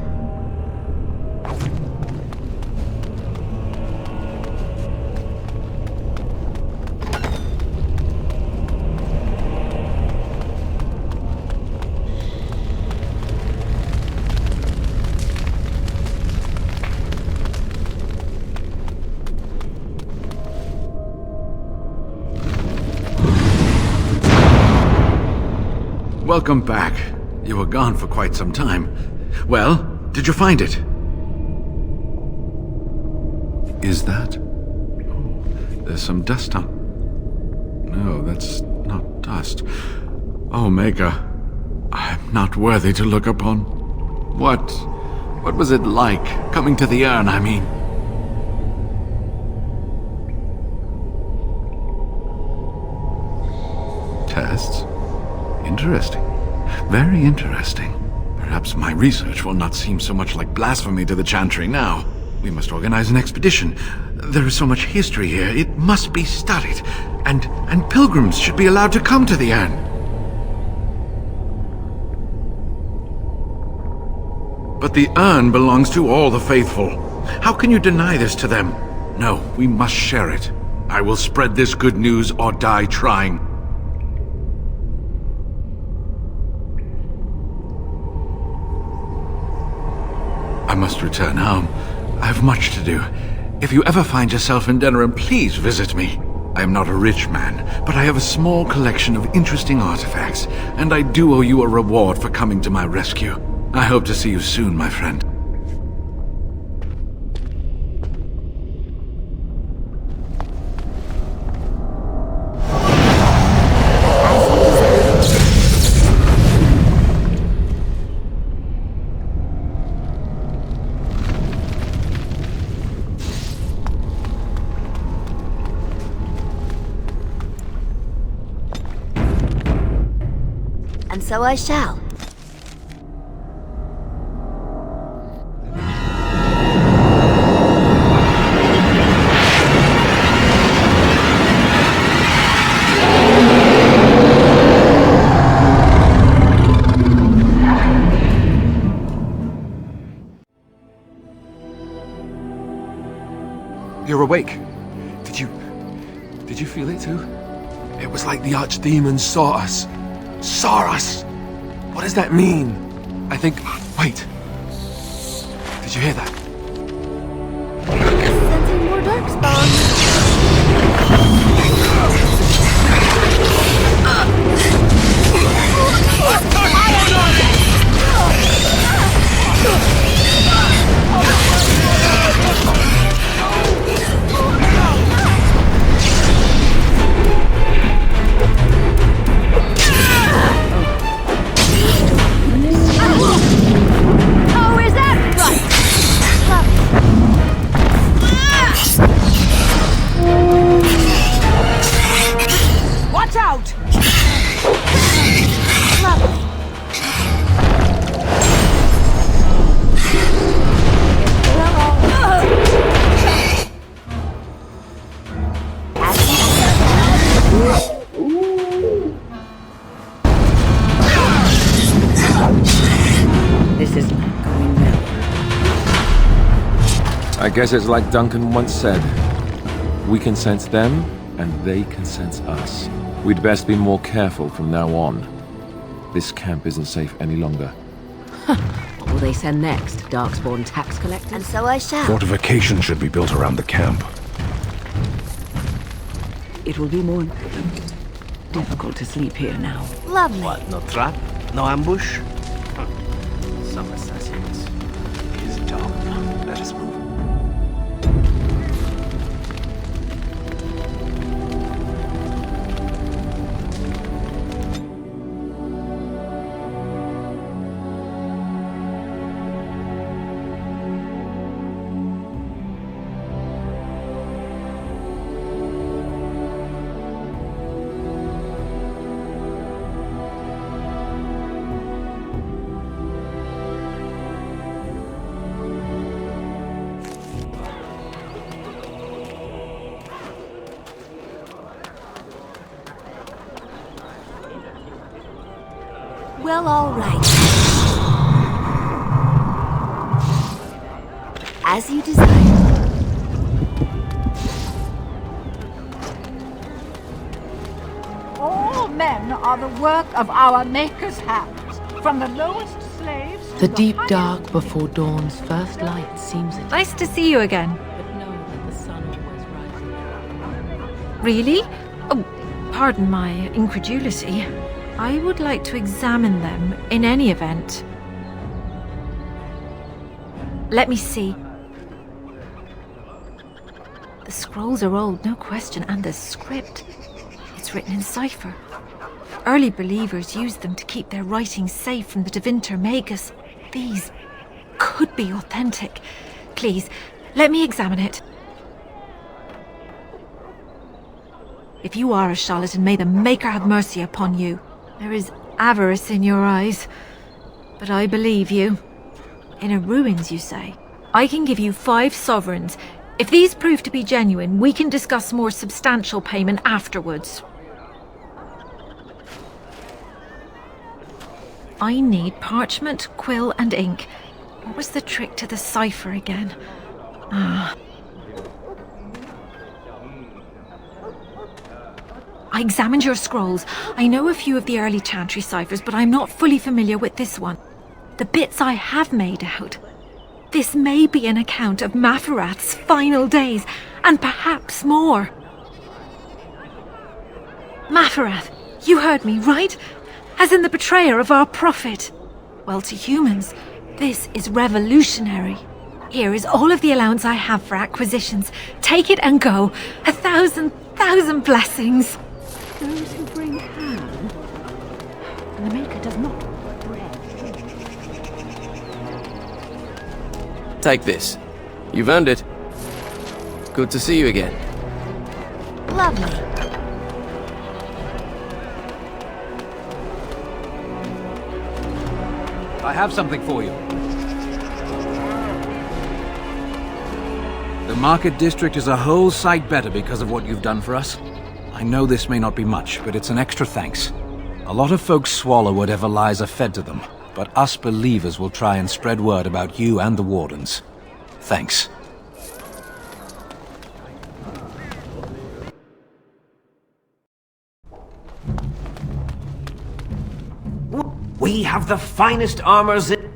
Welcome back. You were gone for quite some time. Well, did you find it? Is that? Oh, there's some dust on... No, that's not dust. Omega, I'm not worthy to look upon. What was it like, coming to the urn, I mean? Tests? Interesting. Very interesting. Perhaps my research will not seem so much like blasphemy to the Chantry now. We must organize an expedition. There is so much history here, it must be studied. And pilgrims should be allowed to come to the urn. But the urn belongs to all the faithful. How can you deny this to them? No, we must share it. I will spread this good news or die trying. I must return home. I have much to do. If you ever find yourself in Denerim, please visit me. I am not a rich man, but I have a small collection of interesting artifacts, and I do owe you a reward for coming to my rescue. I hope to see you soon, my friend. As you deserve. so I shall. You're awake. Did you feel it too? It was like the archdemon saw us. Saw us! What does that mean? I think... Wait. Did you hear that? Sensing more darkspawn. Watch out! This is not going well. I guess it's like Duncan once said. We can sense them, and they can sense us. We'd best be more careful from now on. This camp isn't safe any longer. What will they send next? Darkspawn tax collectors? And so I shall. Fortification should be built around the camp. It will be more difficult to sleep here now. Lovely. What, no trap? No ambush? Some assassins is dumb. Let us move. Well, all right. As you desire. All men are the work of our Maker's hands, from the lowest slaves to The deep dark before dawn's first light seems it. Nice to see you again. But know that the sun always rises. Really? Oh, pardon my incredulity. I would like to examine them in any event. Let me see. The scrolls are old, no question, and the script. It's written in cipher. Early believers used them to keep their writings safe from the Divinter Magus. These could be authentic. Please, let me examine it. If you are a charlatan, may the Maker have mercy upon you. There is avarice in your eyes, but I believe you. Inner ruins, you say? I can give you 5 sovereigns. If these prove to be genuine, we can discuss more substantial payment afterwards. I need parchment, quill, and ink. What was the trick to the cipher again? I examined your scrolls. I know a few of the early Chantry ciphers, but I'm not fully familiar with this one. The bits I have made out. This may be an account of Maferath's final days, and perhaps more. Maferath, you heard me, right? As in the betrayer of our prophet. Well, to humans, this is revolutionary. Here is all of the allowance I have for acquisitions. Take it and go. 1,000 blessings. Those who bring ham, and the Maker does not bread. Take this. You've earned it. Good to see you again. Lovely. I have something for you. The market district is a whole sight better because of what you've done for us. I know this may not be much, but it's an extra thanks. A lot of folks swallow whatever lies are fed to them, but us believers will try and spread word about you and the Wardens. Thanks. We have the finest armors in...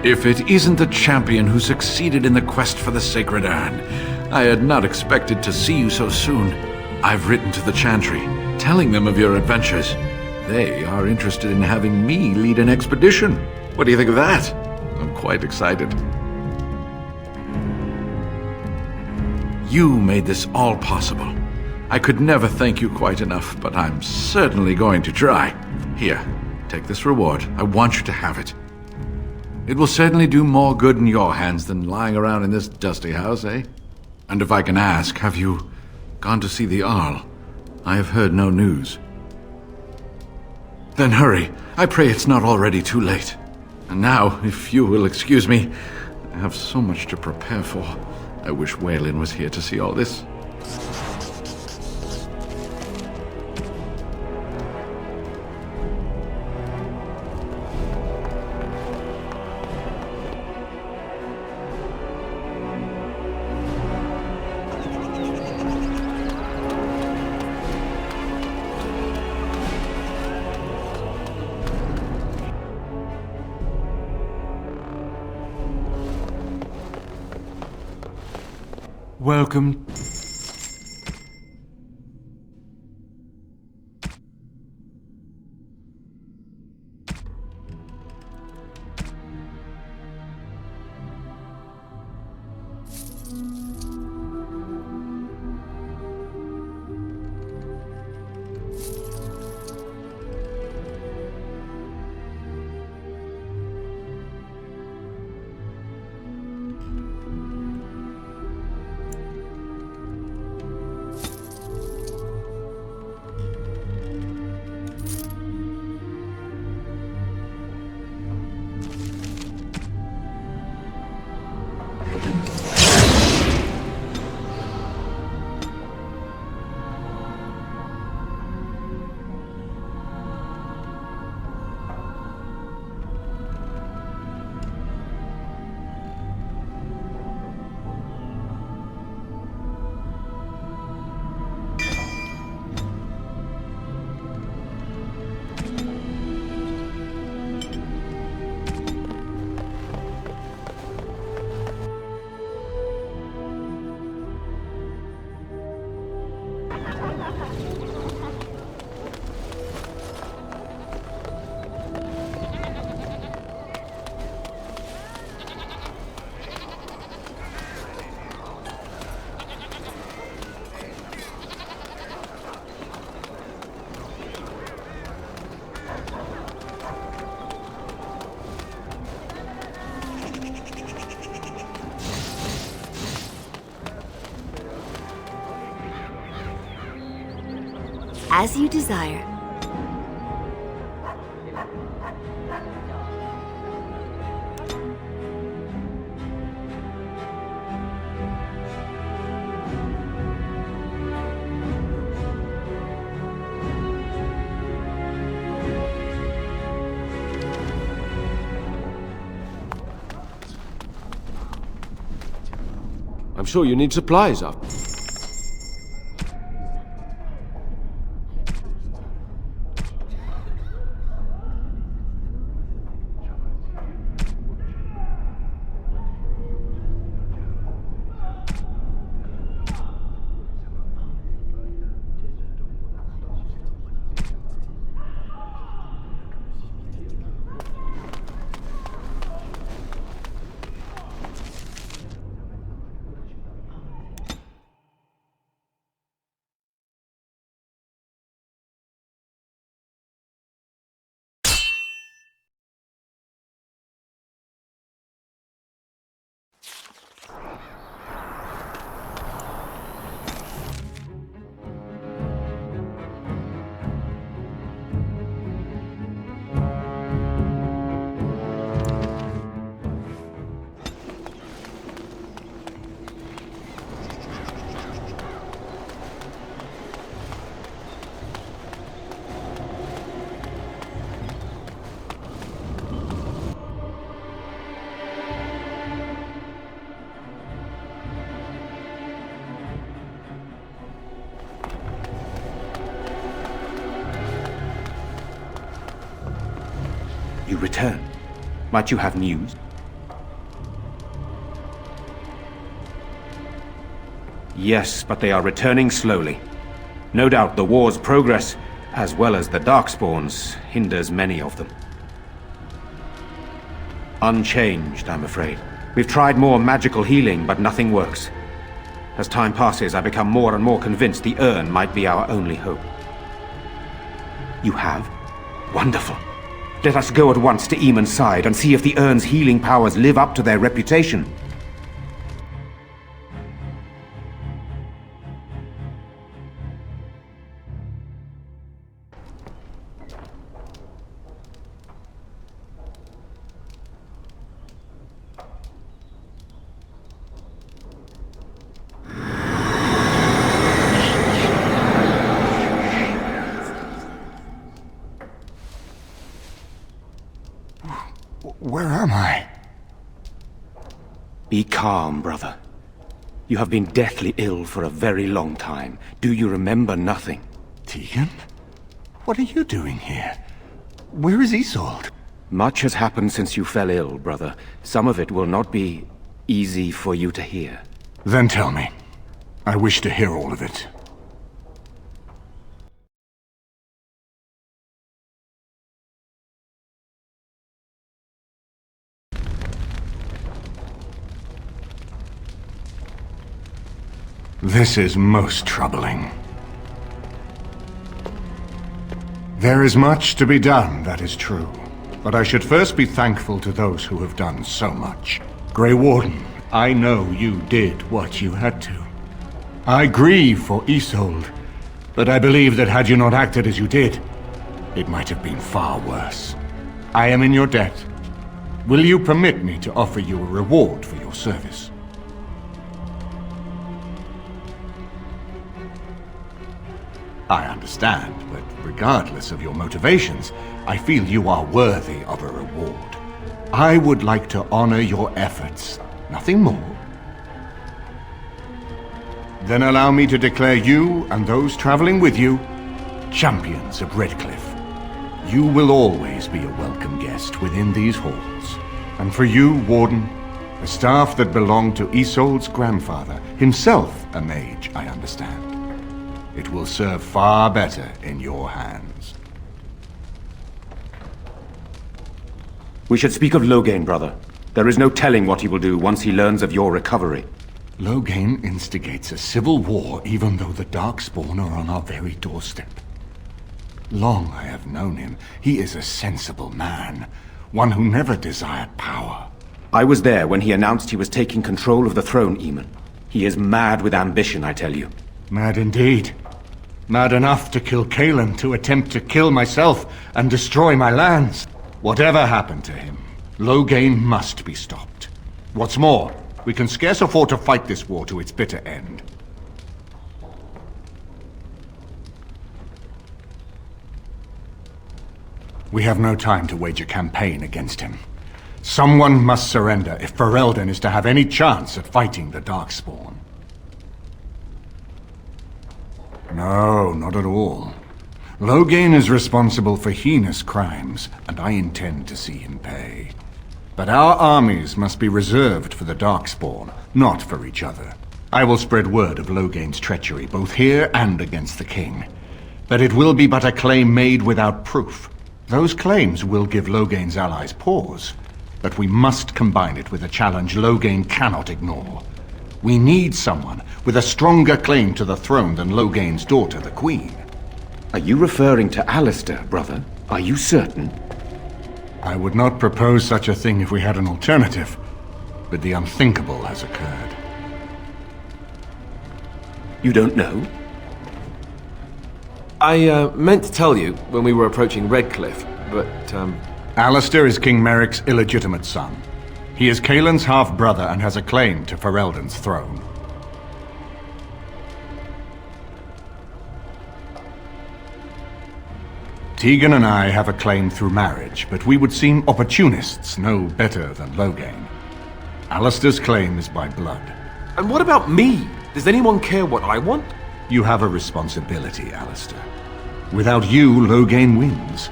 If it isn't the champion who succeeded in the quest for the Sacred Urn, I had not expected to see you so soon. I've written to the Chantry, telling them of your adventures. They are interested in having me lead an expedition. What do you think of that? I'm quite excited. You made this all possible. I could never thank you quite enough, but I'm certainly going to try. Here, take this reward. I want you to have it. It will certainly do more good in your hands than lying around in this dusty house, eh? And if I can ask, have you gone to see the Arl? I have heard no news. Then hurry. I pray it's not already too late. And now, if you will excuse me, I have so much to prepare for. I wish Waylin was here to see all this. Welcome. As you desire. I'm sure you need supplies up. You return. Might you have news? Yes, but they are returning slowly. No doubt the war's progress, as well as the Darkspawns, hinders many of them. Unchanged, I'm afraid. We've tried more magical healing, but nothing works. As time passes, I become more and more convinced the urn might be our only hope. You have? Wonderful. Let us go at once to Eamon's side and see if the urn's healing powers live up to their reputation. Where am I? Be calm, brother. You have been deathly ill for a very long time. Do you remember nothing? Tegan? What are you doing here? Where is Isolde? Much has happened since you fell ill, brother. Some of it will not be easy for you to hear. Then tell me. I wish to hear all of it. This is most troubling. There is much to be done, that is true. But I should first be thankful to those who have done so much. Grey Warden, I know you did what you had to. I grieve for Isolde, but I believe that had you not acted as you did, it might have been far worse. I am in your debt. Will you permit me to offer you a reward for your service? I understand, but regardless of your motivations, I feel you are worthy of a reward. I would like to honor your efforts, nothing more. Then allow me to declare you and those traveling with you champions of Redcliffe. You will always be a welcome guest within these halls. And for you, Warden, a staff that belonged to Isolde's grandfather, himself a mage, I understand. It will serve far better in your hands. We should speak of Loghain, brother. There is no telling what he will do once he learns of your recovery. Loghain instigates a civil war even though the Darkspawn are on our very doorstep. Long I have known him. He is a sensible man, one who never desired power. I was there when he announced he was taking control of the throne, Eamon. He is mad with ambition, I tell you. Mad indeed. Mad enough to kill Kalen, to attempt to kill myself and destroy my lands. Whatever happened to him, Loghain must be stopped. What's more, we can scarce afford to fight this war to its bitter end. We have no time to wage a campaign against him. Someone must surrender if Ferelden is to have any chance at fighting the Darkspawn. No, not at all. Loghain is responsible for heinous crimes, and I intend to see him pay. But our armies must be reserved for the Darkspawn, not for each other. I will spread word of Loghain's treachery, both here and against the king. But it will be but a claim made without proof. Those claims will give Loghain's allies pause, but we must combine it with a challenge Loghain cannot ignore. We need someone with a stronger claim to the throne than Loghain's daughter, the Queen. Are you referring to Alistair, brother? Are you certain? I would not propose such a thing if we had an alternative, but the unthinkable has occurred. You don't know? I meant to tell you when we were approaching Redcliffe, but, Alistair is King Merrick's illegitimate son. He is Kaelin's half-brother and has a claim to Ferelden's throne. Tegan and I have a claim through marriage, but we would seem opportunists no better than Loghain. Alistair's claim is by blood. And what about me? Does anyone care what I want? You have a responsibility, Alistair. Without you, Loghain wins.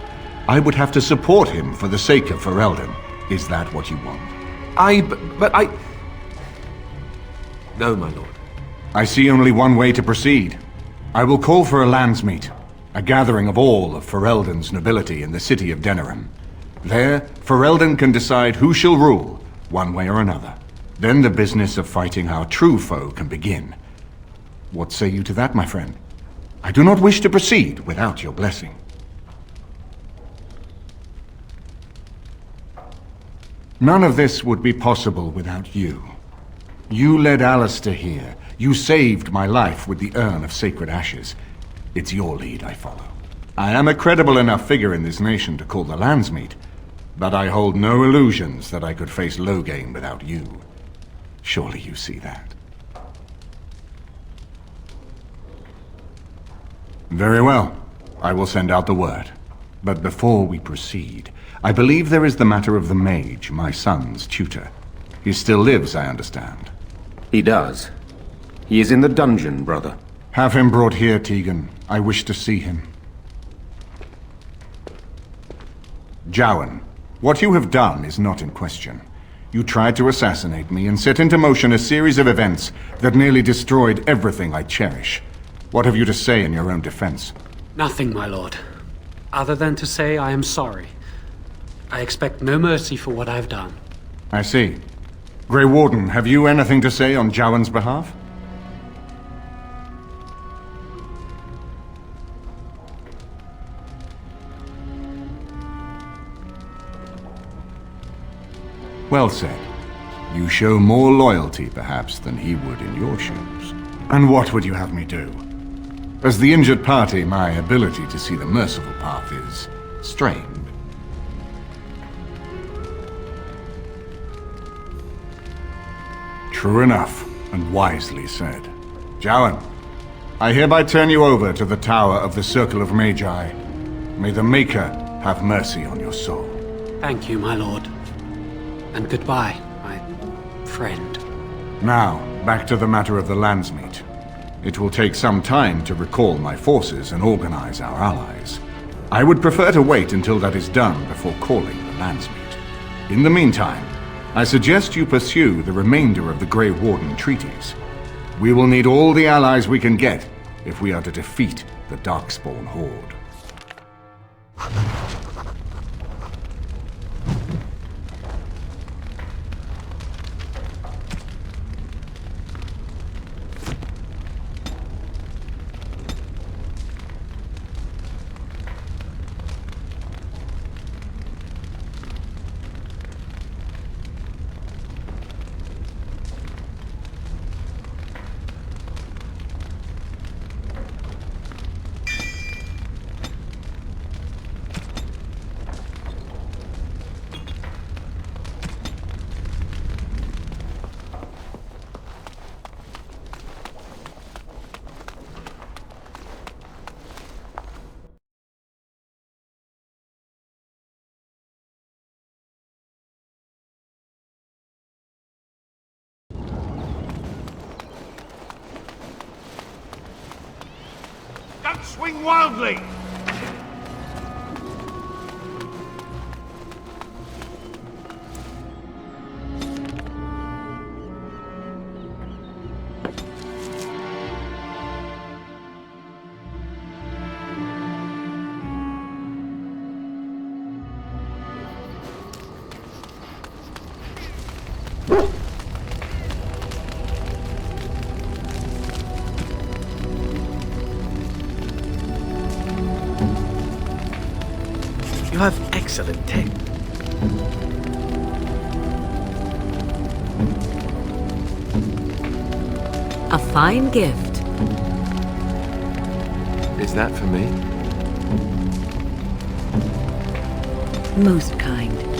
I would have to support him for the sake of Ferelden. Is that what you want? No, my lord. I see only one way to proceed. I will call for a landsmeet, a gathering of all of Ferelden's nobility in the city of Denerim. There, Ferelden can decide who shall rule, one way or another. Then the business of fighting our true foe can begin. What say you to that, my friend? I do not wish to proceed without your blessing. None of this would be possible without you. You led Alistair here. You saved my life with the urn of sacred ashes. It's your lead I follow. I am a credible enough figure in this nation to call the landsmeet, but I hold no illusions that I could face Loghain without you. Surely you see that. Very well. I will send out the word. But before we proceed, I believe there is the matter of the mage, my son's tutor. He still lives, I understand. He does. He is in the dungeon, brother. Have him brought here, Tegan. I wish to see him. Jowan, what you have done is not in question. You tried to assassinate me and set into motion a series of events that nearly destroyed everything I cherish. What have you to say in your own defense? Nothing, my lord. Other than to say I am sorry. I expect no mercy for what I've done. I see. Grey Warden, have you anything to say on Jowan's behalf? Well said. You show more loyalty, perhaps, than he would in your shoes. And what would you have me do? As the injured party, my ability to see the merciful path is strained. True enough, and wisely said. Jowan, I hereby turn you over to the Tower of the Circle of Magi. May the Maker have mercy on your soul. Thank you, my lord. And goodbye, my friend. Now, back to the matter of the landsmeet. It will take some time to recall my forces and organize our allies. I would prefer to wait until that is done before calling the landsmeet. In the meantime, I suggest you pursue the remainder of the Grey Warden treaties. We will need all the allies we can get if we are to defeat the Darkspawn Horde. Swing wildly! You have excellent taste. A fine gift. Is that for me? Most kind.